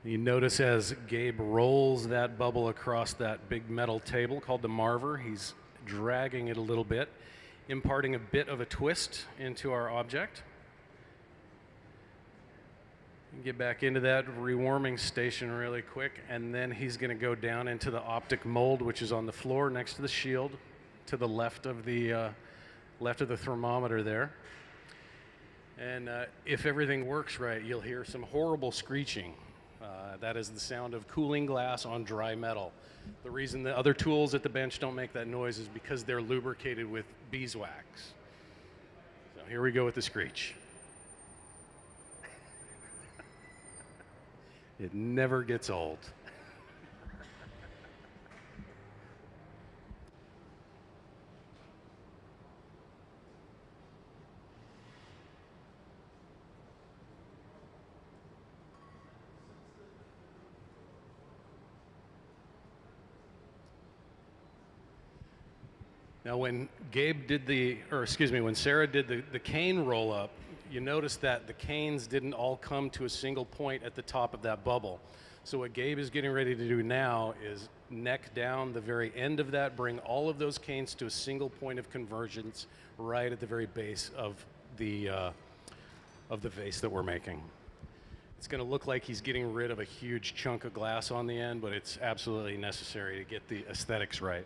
You notice as Gabe rolls that bubble across that big metal table called the Marver, he's dragging it a little bit, imparting a bit of a twist into our object. Get back into that rewarming station really quick, and then he's going to go down into the optic mold, which is on the floor next to the shield, to the left of the thermometer there. And if everything works right, you'll hear some horrible screeching. That is the sound of cooling glass on dry metal. The reason the other tools at the bench don't make that noise is because they're lubricated with beeswax. So here we go with the screech. It never gets old. Now, when when Sarah did the cane roll up, you notice that the canes didn't all come to a single point at the top of that bubble. So what Gabe is getting ready to do now is neck down the very end of that, bring all of those canes to a single point of convergence right at the very base of the vase that we're making. It's going to look like he's getting rid of a huge chunk of glass on the end, but it's absolutely necessary to get the aesthetics right.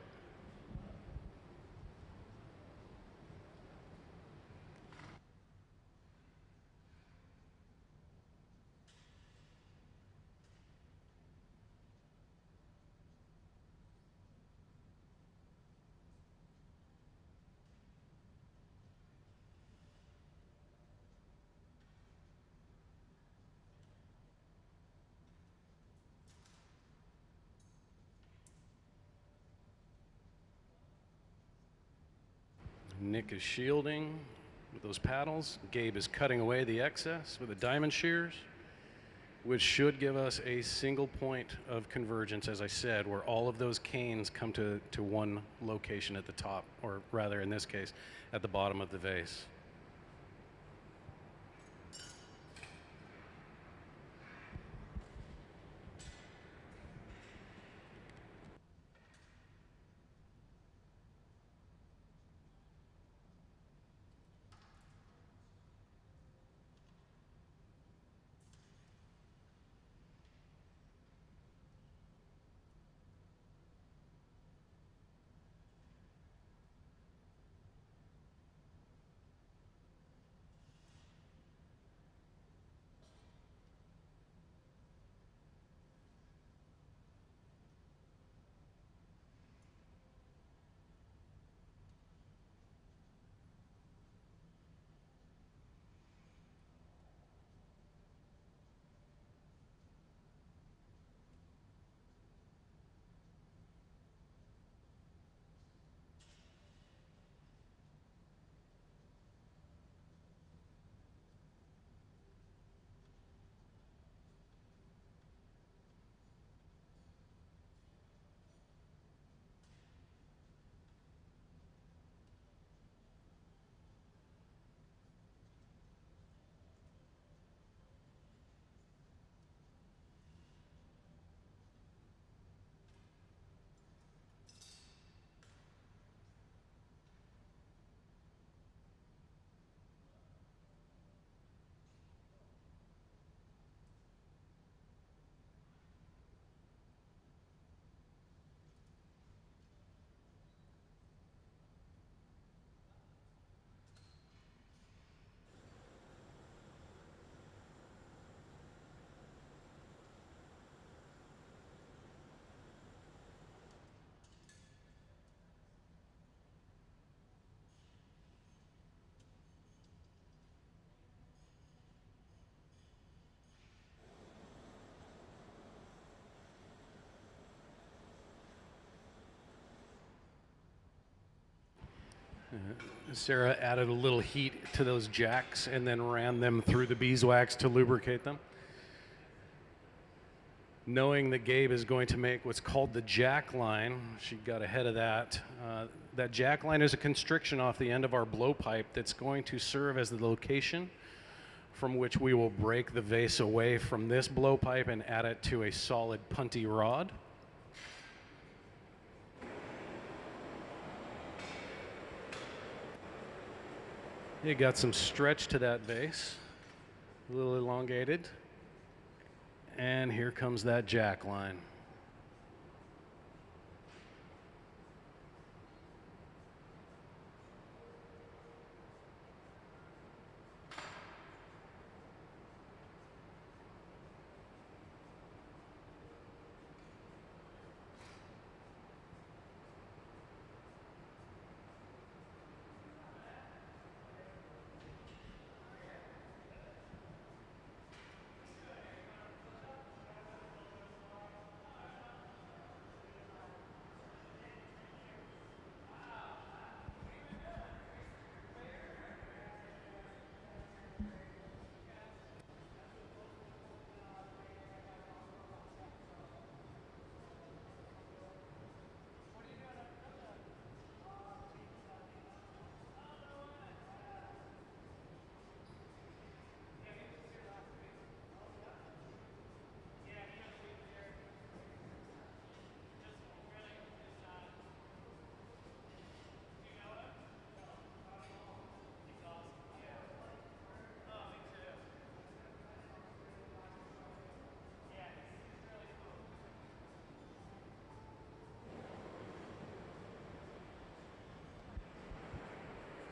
Nick is shielding with those paddles. Gabe is cutting away the excess with the diamond shears, which should give us a single point of convergence, as I said, where all of those canes come to one location at the top, or rather in this case, at the bottom of the vase. Sarah added a little heat to those jacks and then ran them through the beeswax to lubricate them. Knowing that Gabe is going to make what's called the jack line, she got ahead of that. That jack line is a constriction off the end of our blowpipe that's going to serve as the location from which we will break the vase away from this blowpipe and add it to a solid punty rod. You got some stretch to that vase, a little elongated. And here comes that jack line.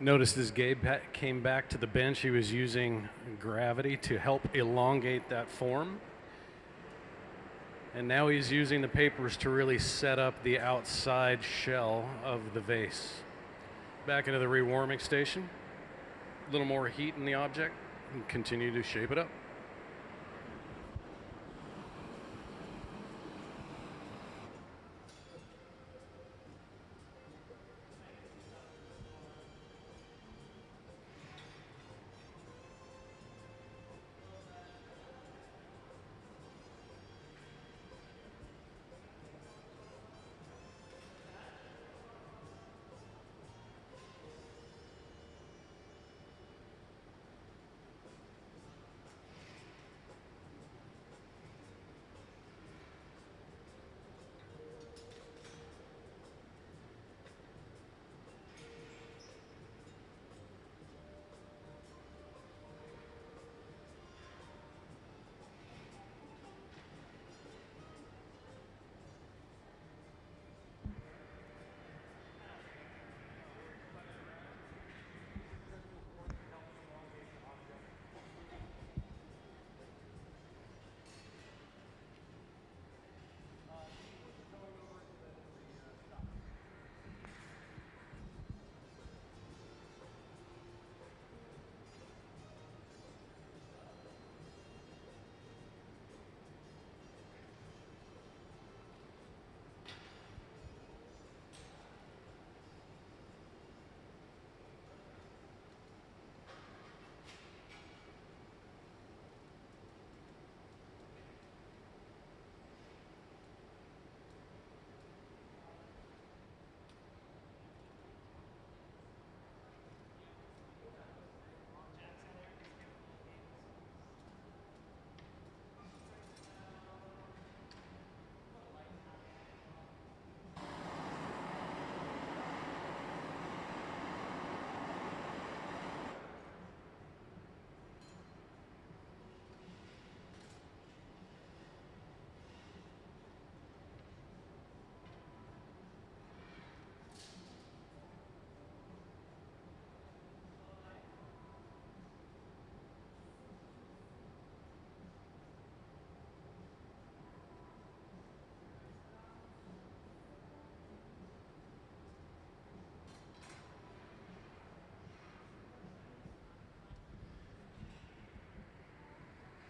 Notice as Gabe came back to the bench, he was using gravity to help elongate that form. And now he's using the papers to really set up the outside shell of the vase. Back into the rewarming station. A little more heat in the object and continue to shape it up.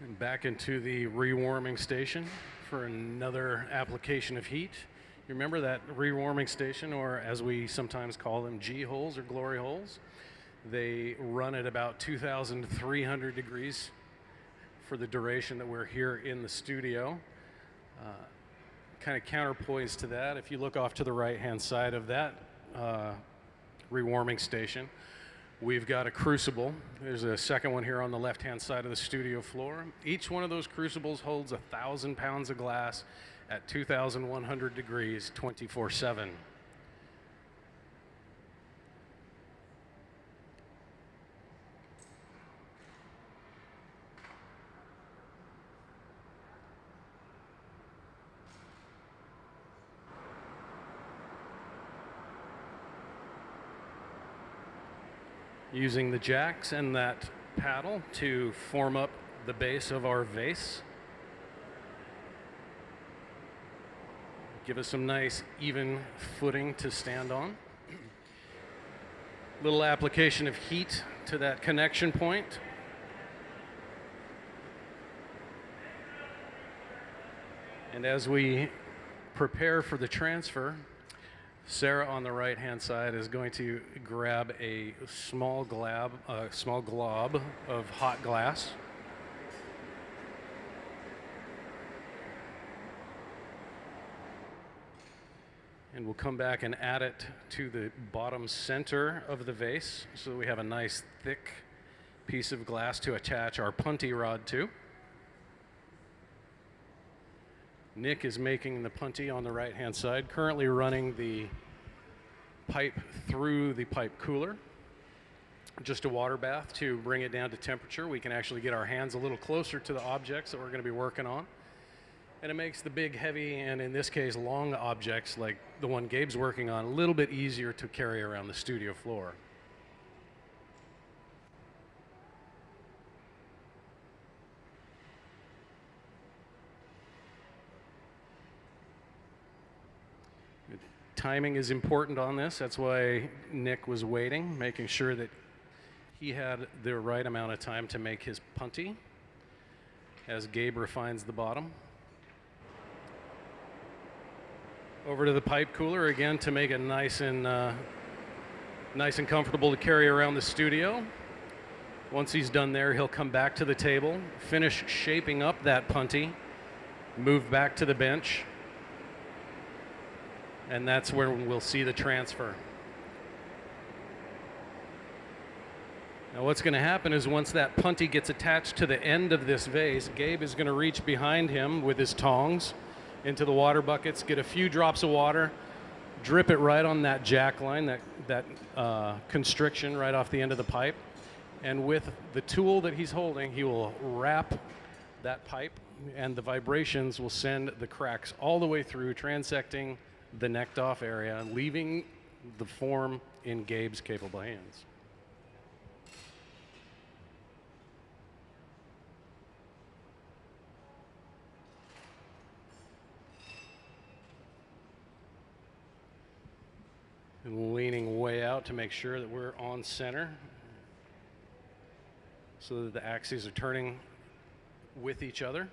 And back into the rewarming station for another application of heat. You remember that rewarming station, or as we sometimes call them, G holes or glory holes? They run at about 2,300 degrees for the duration that we're here in the studio. Kind of counterpoise to that, if you look off to the right-hand side of that rewarming station, We've got a crucible. There's a second one here on the left-hand side of the studio floor. Each one of those crucibles holds 1,000 pounds of glass at 2,100 degrees, 24/7. Using the jacks and that paddle to form up the base of our vase. Give us some nice even footing to stand on. Little application of heat to that connection point. And as we prepare for the transfer, Sarah on the right-hand side is going to grab a small glob of hot glass. And we'll come back and add it to the bottom center of the vase so that we have a nice thick piece of glass to attach our punty rod to. Nick is making the punty on the right-hand side, currently running the pipe through the pipe cooler. Just a water bath to bring it down to temperature. We can actually get our hands a little closer to the objects that we're going to be working on. And it makes the big, heavy, and in this case, long objects like the one Gabe's working on a little bit easier to carry around the studio floor. Timing is important on this. That's why Nick was waiting, making sure that he had the right amount of time to make his punty as Gabe refines the bottom. Over to the pipe cooler again to make it nice and comfortable to carry around the studio. Once he's done there, he'll come back to the table, finish shaping up that punty, move back to the bench, and that's where we'll see the transfer. Now what's going to happen is once that punty gets attached to the end of this vase, Gabe is going to reach behind him with his tongs into the water buckets, get a few drops of water, drip it right on that jack line, that constriction right off the end of the pipe. And with the tool that he's holding, he will wrap that pipe, and the vibrations will send the cracks all the way through, transecting the necked off area, leaving the form in Gabe's capable hands. And leaning way out to make sure that we're on center so that the axes are turning with each other.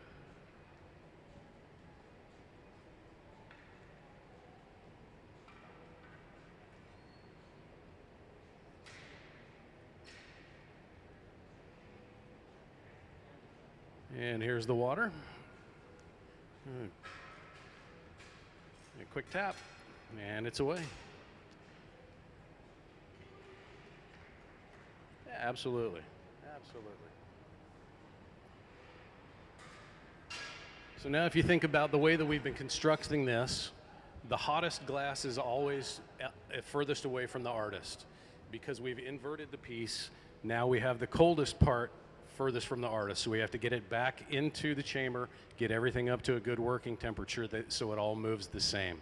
And here's the water. A quick tap, and it's away. Yeah, absolutely. Absolutely. So now if you think about the way that we've been constructing this, the hottest glass is always furthest away from the artist. Because we've inverted the piece, now we have the coldest part furthest from the artist. So we have to get it back into the chamber, get everything up to a good working temperature so it all moves the same.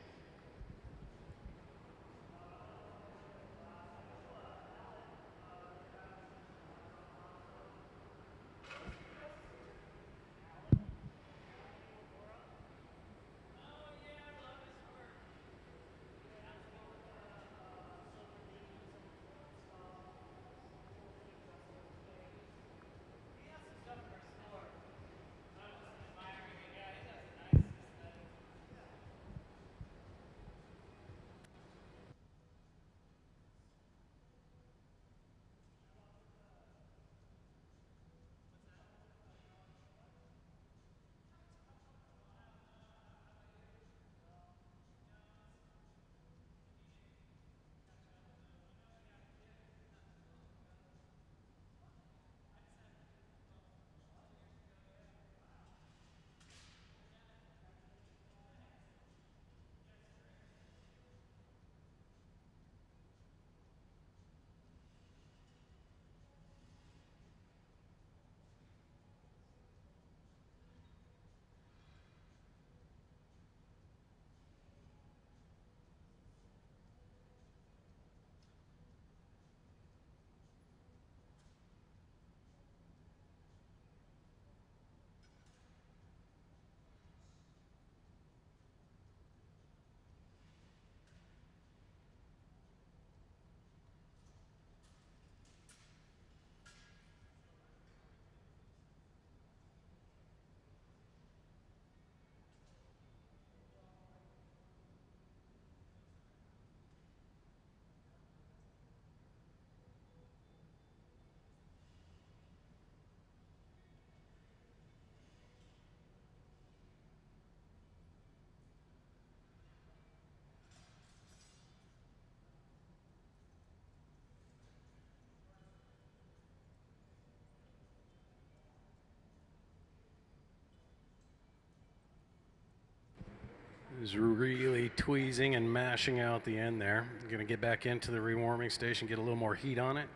Is really tweezing and mashing out the end there. I'm going to get back into the rewarming station, get a little more heat on it,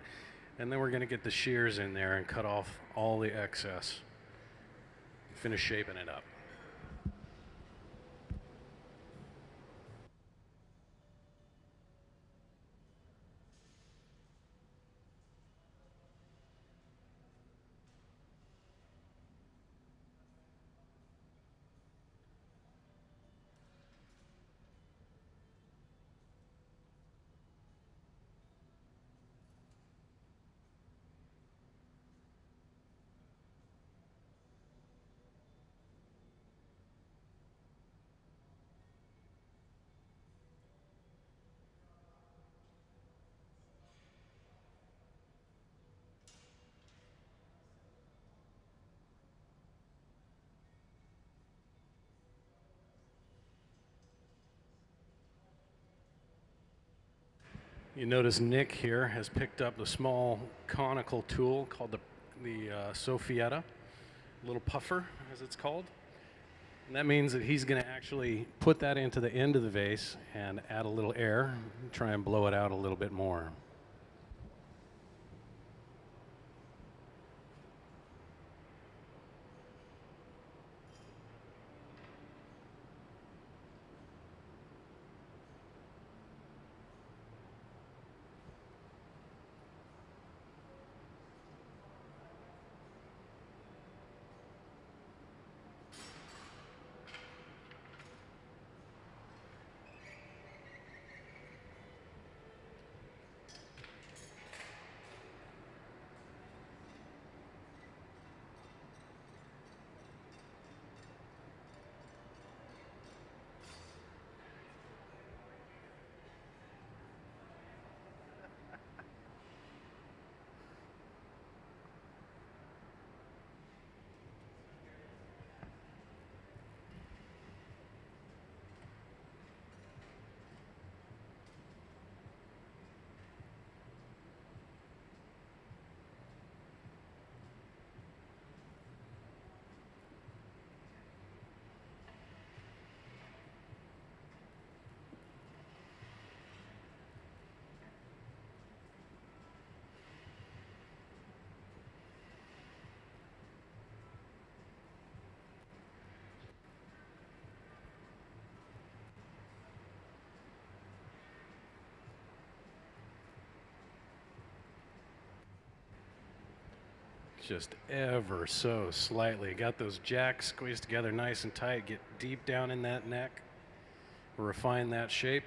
and then we're going to get the shears in there and cut off all the excess. Finish shaping it up. You notice Nick here has picked up the small conical tool called the Sophietta, little puffer as it's called. And that means that he's going to actually put that into the end of the vase and add a little air, try and blow it out a little bit more. Just ever so slightly. Got those jacks squeezed together nice and tight. Get deep down in that neck. Refine that shape.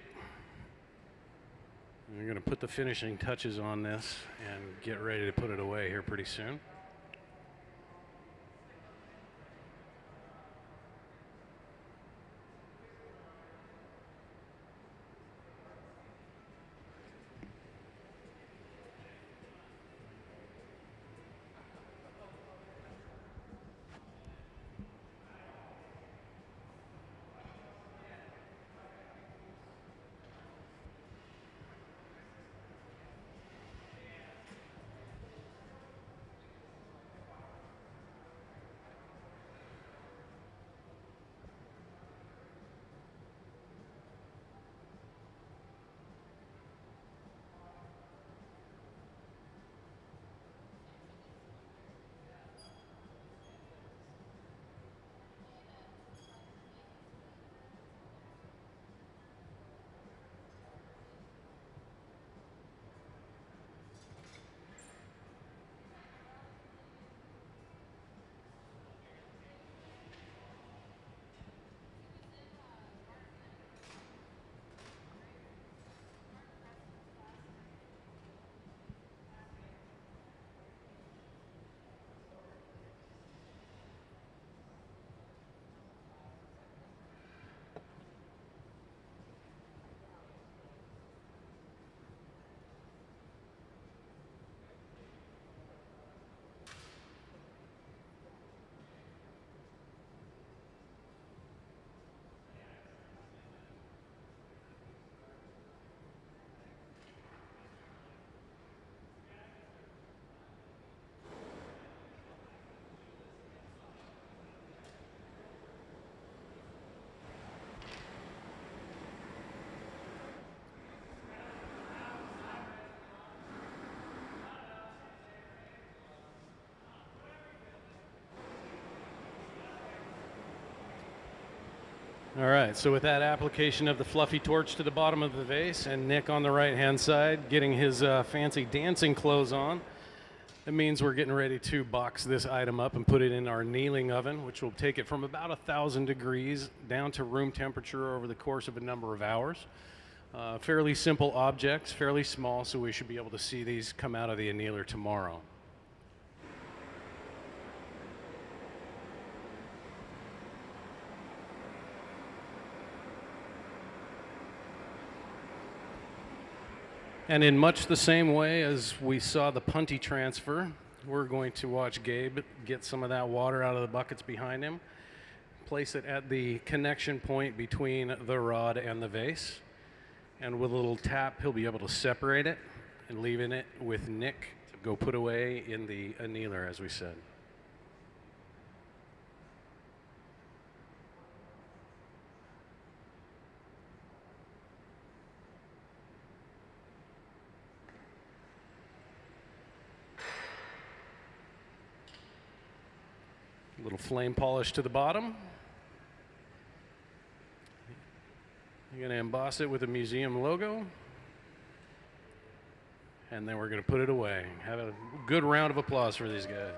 And we're going to put the finishing touches on this and get ready to put it away here pretty soon. All right, so with that application of the fluffy torch to the bottom of the vase and Nick on the right-hand side getting his fancy dancing clothes on, it means we're getting ready to box this item up and put it in our annealing oven, which will take it from about 1,000 degrees down to room temperature over the course of a number of hours. Fairly simple objects, fairly small, so we should be able to see these come out of the annealer tomorrow. And in much the same way as we saw the punty transfer, we're going to watch Gabe get some of that water out of the buckets behind him, place it at the connection point between the rod and the vase, and with a little tap, he'll be able to separate it and leaving it with Nick to go put away in the annealer, as we said. A little flame polish to the bottom. You're going to emboss it with a museum logo. And then we're going to put it away. Have a good round of applause for these guys.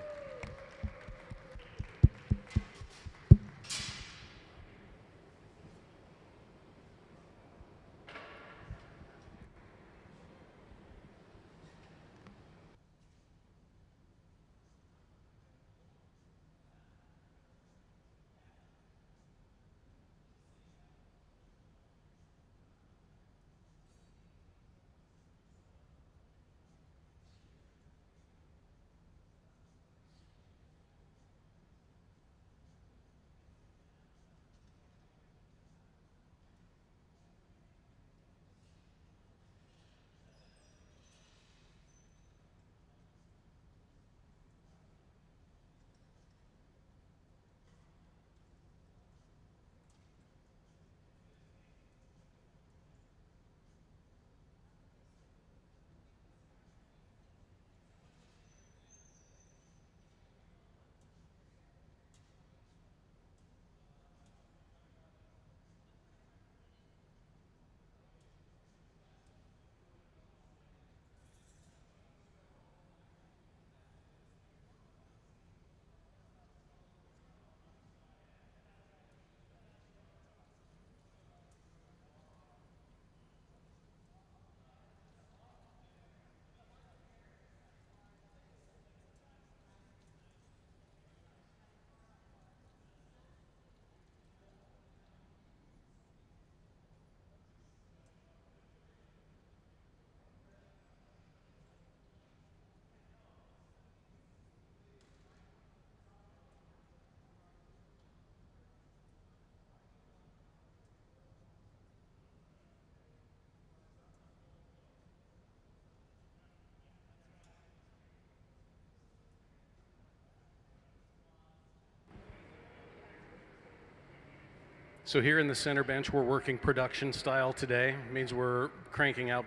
So here in the center bench, we're working production style today. It means we're cranking out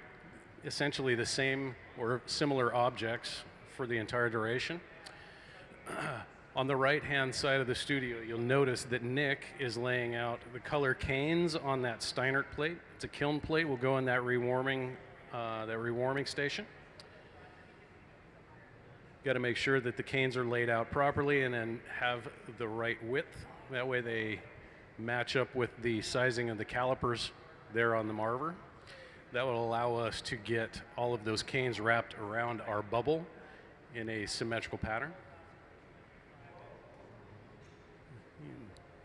essentially the same or similar objects for the entire duration. On the right-hand side of the studio, you'll notice that Nick is laying out the color canes on that Steinert plate. It's a kiln plate. Will go in that rewarming station. Got to make sure that the canes are laid out properly and then have the right width. That way they match up with the sizing of the calipers there on the Marver. That will allow us to get all of those canes wrapped around our bubble in a symmetrical pattern.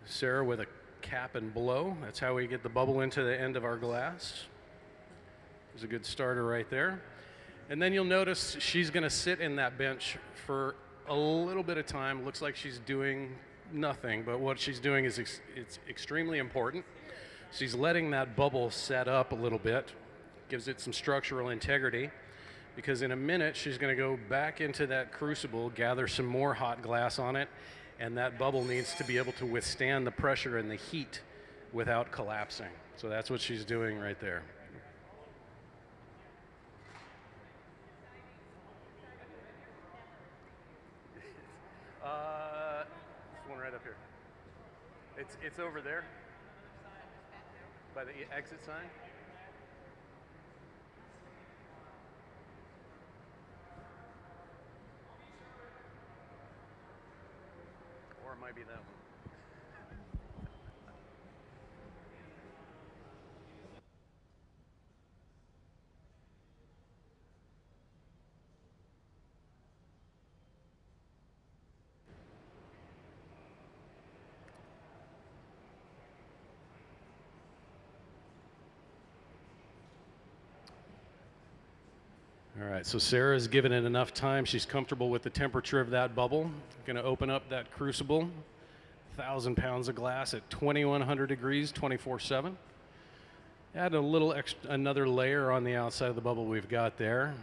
Sarah with a cap and blow. That's how we get the bubble into the end of our glass. There's a good starter right there. And then you'll notice she's going to sit in that bench for a little bit of time. Looks like she's doing nothing, but what she's doing is it's extremely important. She's letting that bubble set up a little bit, gives it some structural integrity, because in a minute she's going to go back into that crucible, gather some more hot glass on it, and that bubble needs to be able to withstand the pressure and the heat without collapsing. So that's what she's doing right there. This one right up here. It's over there. By the exit sign? Or it might be that one. All right, so Sarah's given it enough time. She's comfortable with the temperature of that bubble. Going to open up that crucible, 1,000 pounds of glass at 2,100 degrees, 24/7. Add a little extra, another layer on the outside of the bubble we've got there.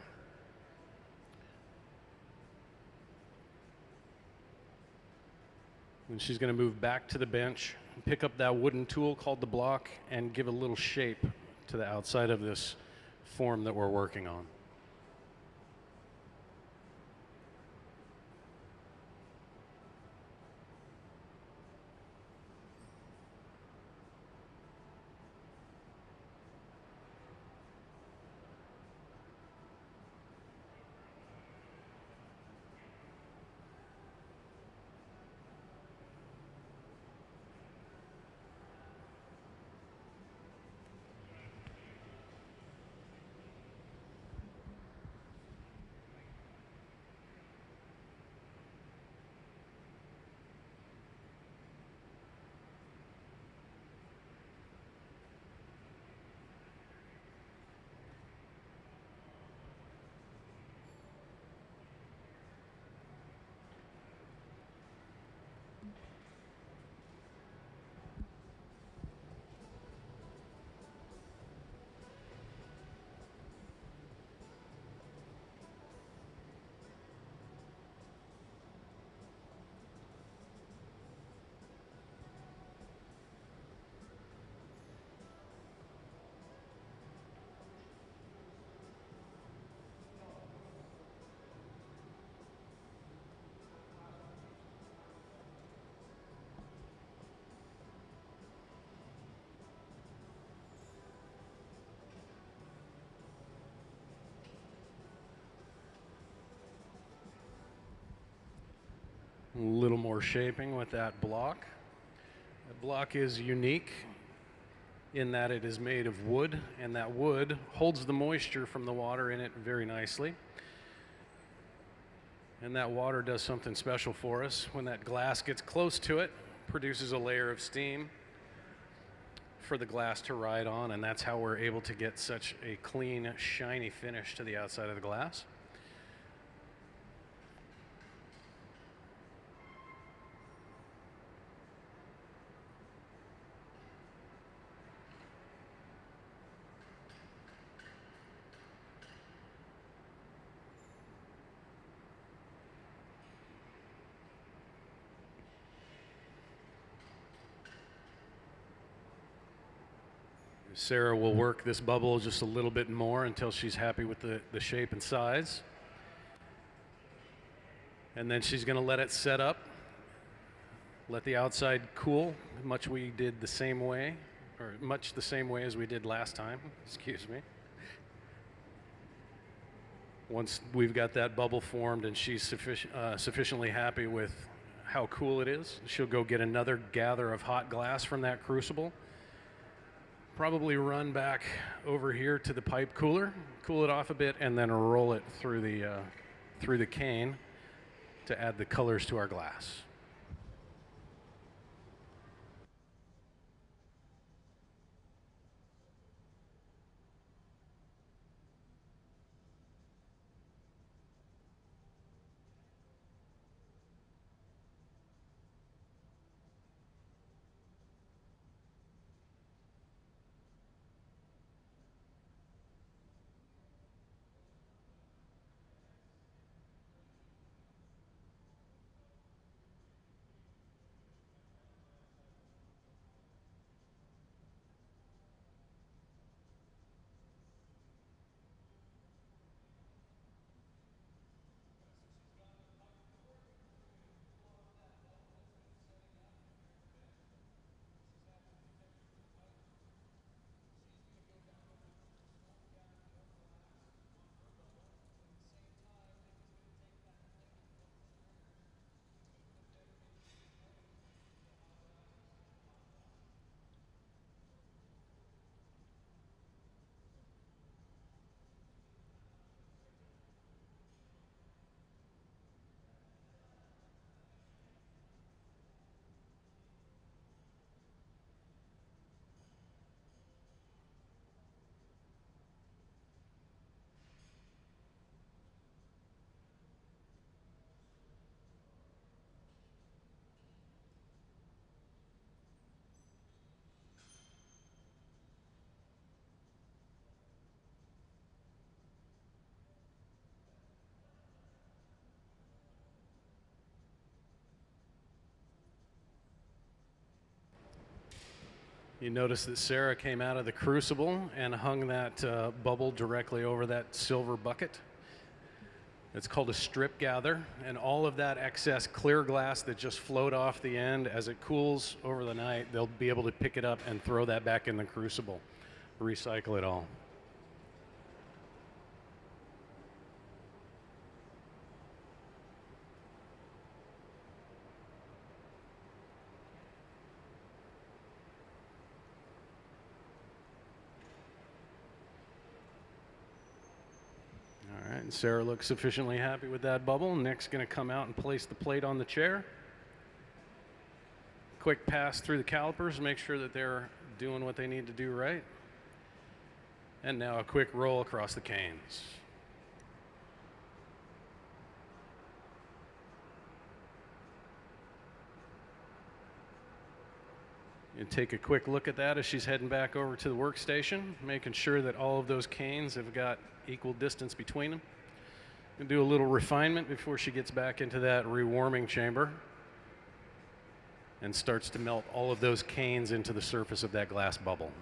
And she's going to move back to the bench, pick up that wooden tool called the block, and give a little shape to the outside of this form that we're working on. A little more shaping with that block. The block is unique in that it is made of wood, and that wood holds the moisture from the water in it very nicely. And that water does something special for us. When that glass gets close to it, produces a layer of steam for the glass to ride on, and that's how we're able to get such a clean, shiny finish to the outside of the glass. Sarah will work this bubble just a little bit more until she's happy with the shape and size. And then she's going to let it set up, let the outside cool, much the same way as we did last time, excuse me. Once we've got that bubble formed and she's sufficiently happy with how cool it is, she'll go get another gather of hot glass from that crucible. Probably run back over here to the pipe cooler, cool it off a bit, and then roll it through the cane to add the colors to our glass. You notice that Sarah came out of the crucible and hung that bubble directly over that silver bucket. It's called a strip gather, and all of that excess clear glass that just flowed off the end, as it cools over the night, they'll be able to pick it up and throw that back in the crucible, recycle it all. All right, and Sarah looks sufficiently happy with that bubble. Nick's going to come out and place the plate on the chair. Quick pass through the calipers, make sure that they're doing what they need to do right. And now a quick roll across the canes. You take a quick look at that as she's heading back over to the workstation, making sure that all of those canes have got equal distance between them. And do a little refinement before she gets back into that rewarming chamber and starts to melt all of those canes into the surface of that glass bubble.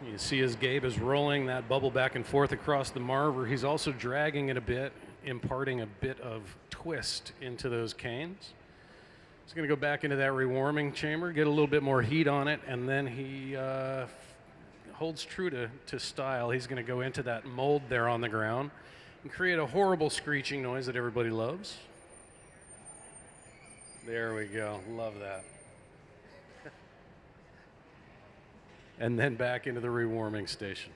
You see as Gabe is rolling that bubble back and forth across the marver, he's also dragging it a bit, imparting a bit of twist into those canes. He's going to go back into that rewarming chamber, get a little bit more heat on it, and then he holds true to style. He's going to go into that mold there on the ground and create a horrible screeching noise that everybody loves. There we go. Love that. And then back into the rewarming station.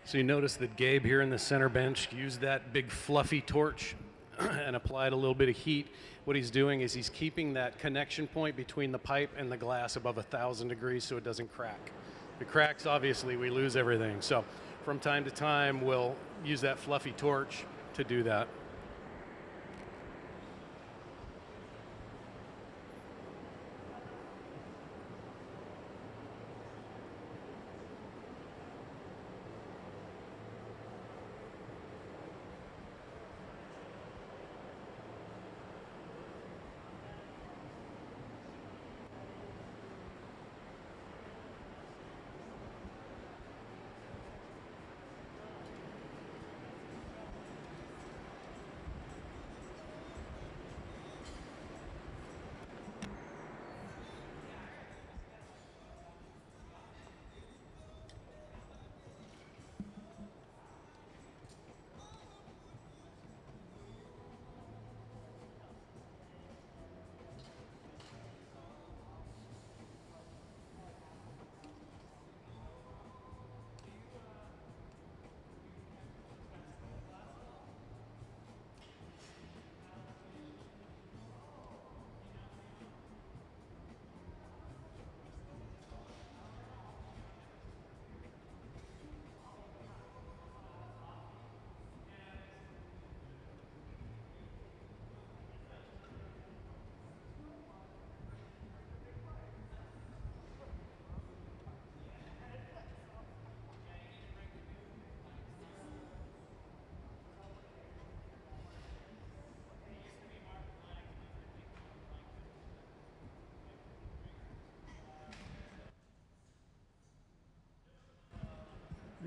So you notice that Gabe here in the center bench used that big fluffy torch and applied a little bit of heat. What he's doing is he's keeping that connection point between the pipe and the glass above 1,000 degrees so it doesn't crack. If it cracks, obviously we lose everything. So from time to time, we'll use that fluffy torch to do that.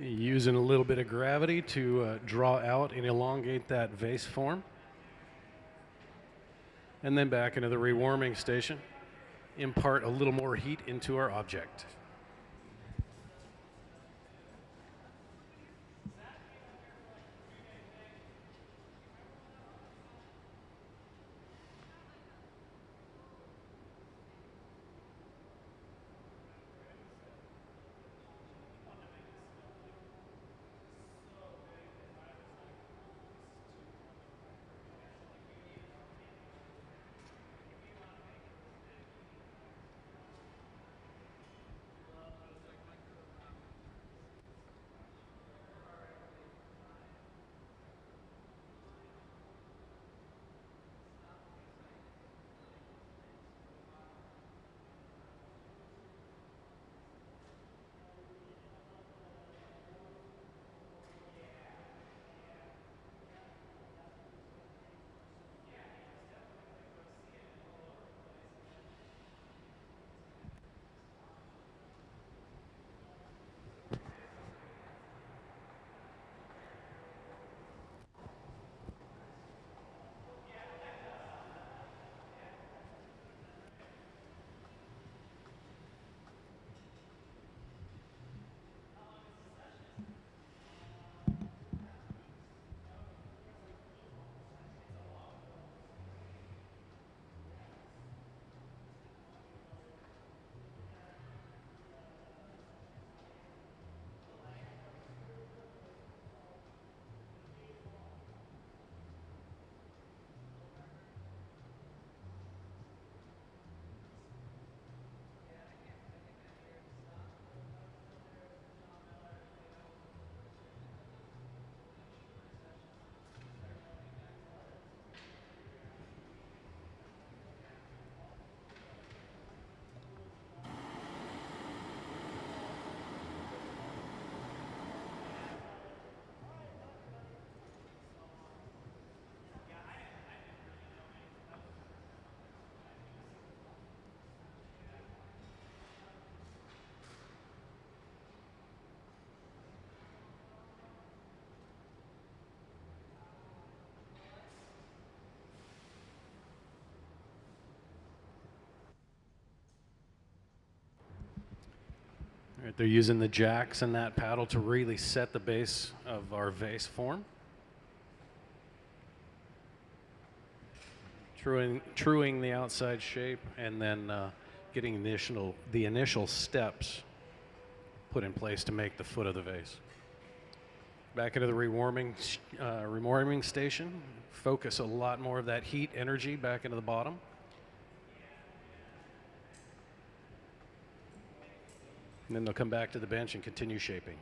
Using a little bit of gravity to draw out and elongate that vase form. And then back into the rewarming station, impart a little more heat into our object. All right, they're using the jacks and that paddle to really set the base of our vase form. Truing the outside shape and then getting the initial steps put in place to make the foot of the vase. Back into the rewarming station. Focus a lot more of that heat energy back into the bottom. And then they'll come back to the bench and continue shaping.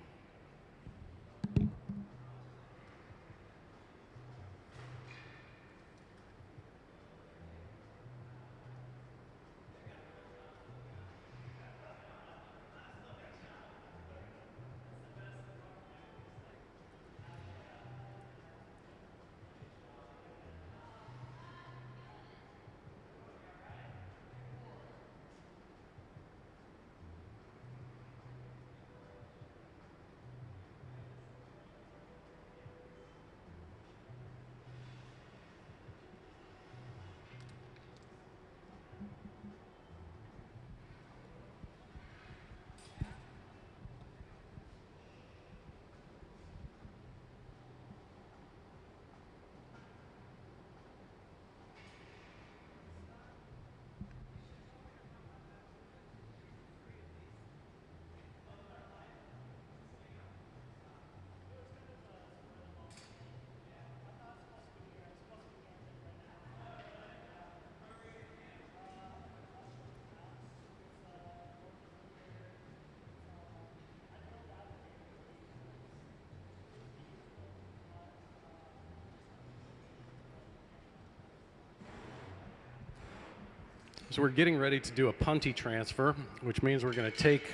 So we're getting ready to do a punty transfer, which means we're going to take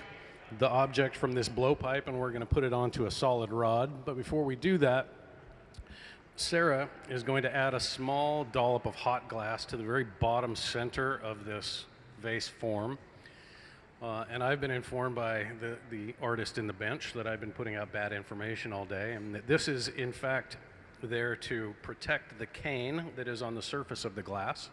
the object from this blowpipe and we're going to put it onto a solid rod. But before we do that, Sarah is going to add a small dollop of hot glass to the very bottom center of this vase form. And I've been informed by the artist in the bench that I've been putting out bad information all day, and that this is in fact there to protect the cane that is on the surface of the glass.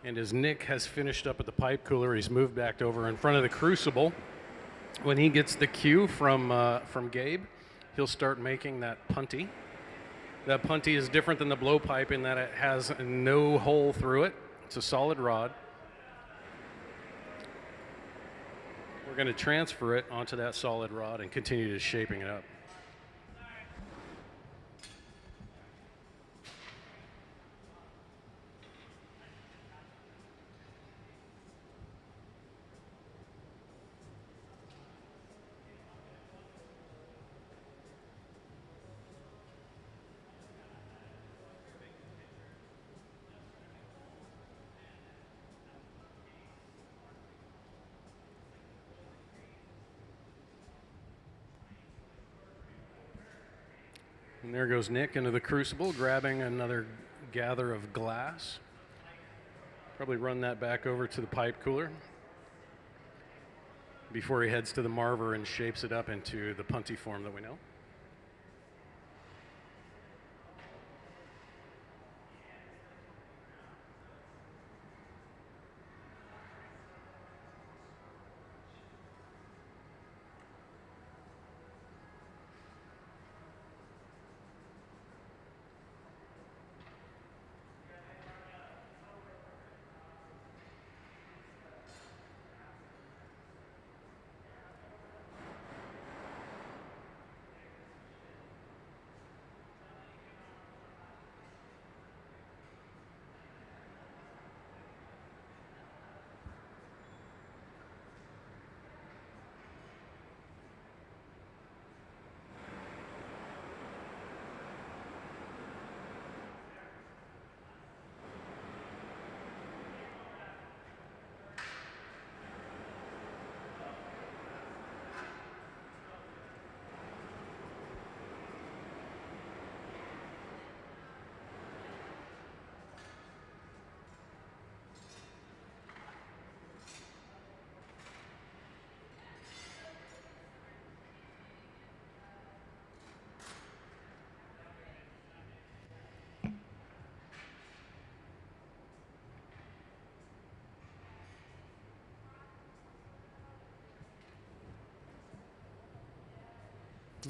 And as Nick has finished up at the pipe cooler, he's moved back over in front of the crucible. When he gets the cue from Gabe, he'll start making that punty. That punty is different than the blowpipe in that it has no hole through it. It's a solid rod. We're going to transfer it onto that solid rod and continue just shaping it up. And there goes Nick into the crucible, grabbing another gather of glass. Probably run that back over to the pipe cooler before he heads to the Marver and shapes it up into the punty form that we know.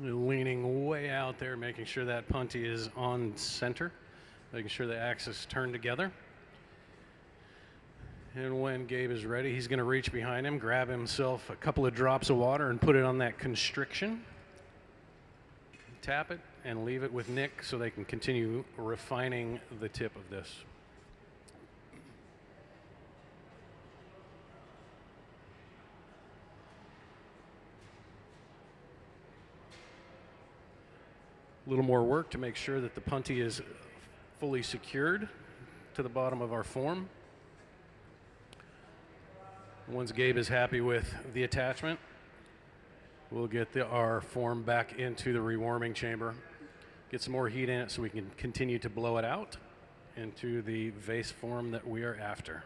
Leaning way out there, making sure that punty is on center. making sure the axis turned together. And when Gabe is ready, he's going to reach behind him, grab himself a couple of drops of water and put it on that constriction. Tap it and leave it with Nick so they can continue refining the tip of this. A little more work to make sure that the punty is fully secured to the bottom of our form. Once Gabe is happy with the attachment, we'll get our form back into the rewarming chamber, get some more heat in it so we can continue to blow it out into the vase form that we are after.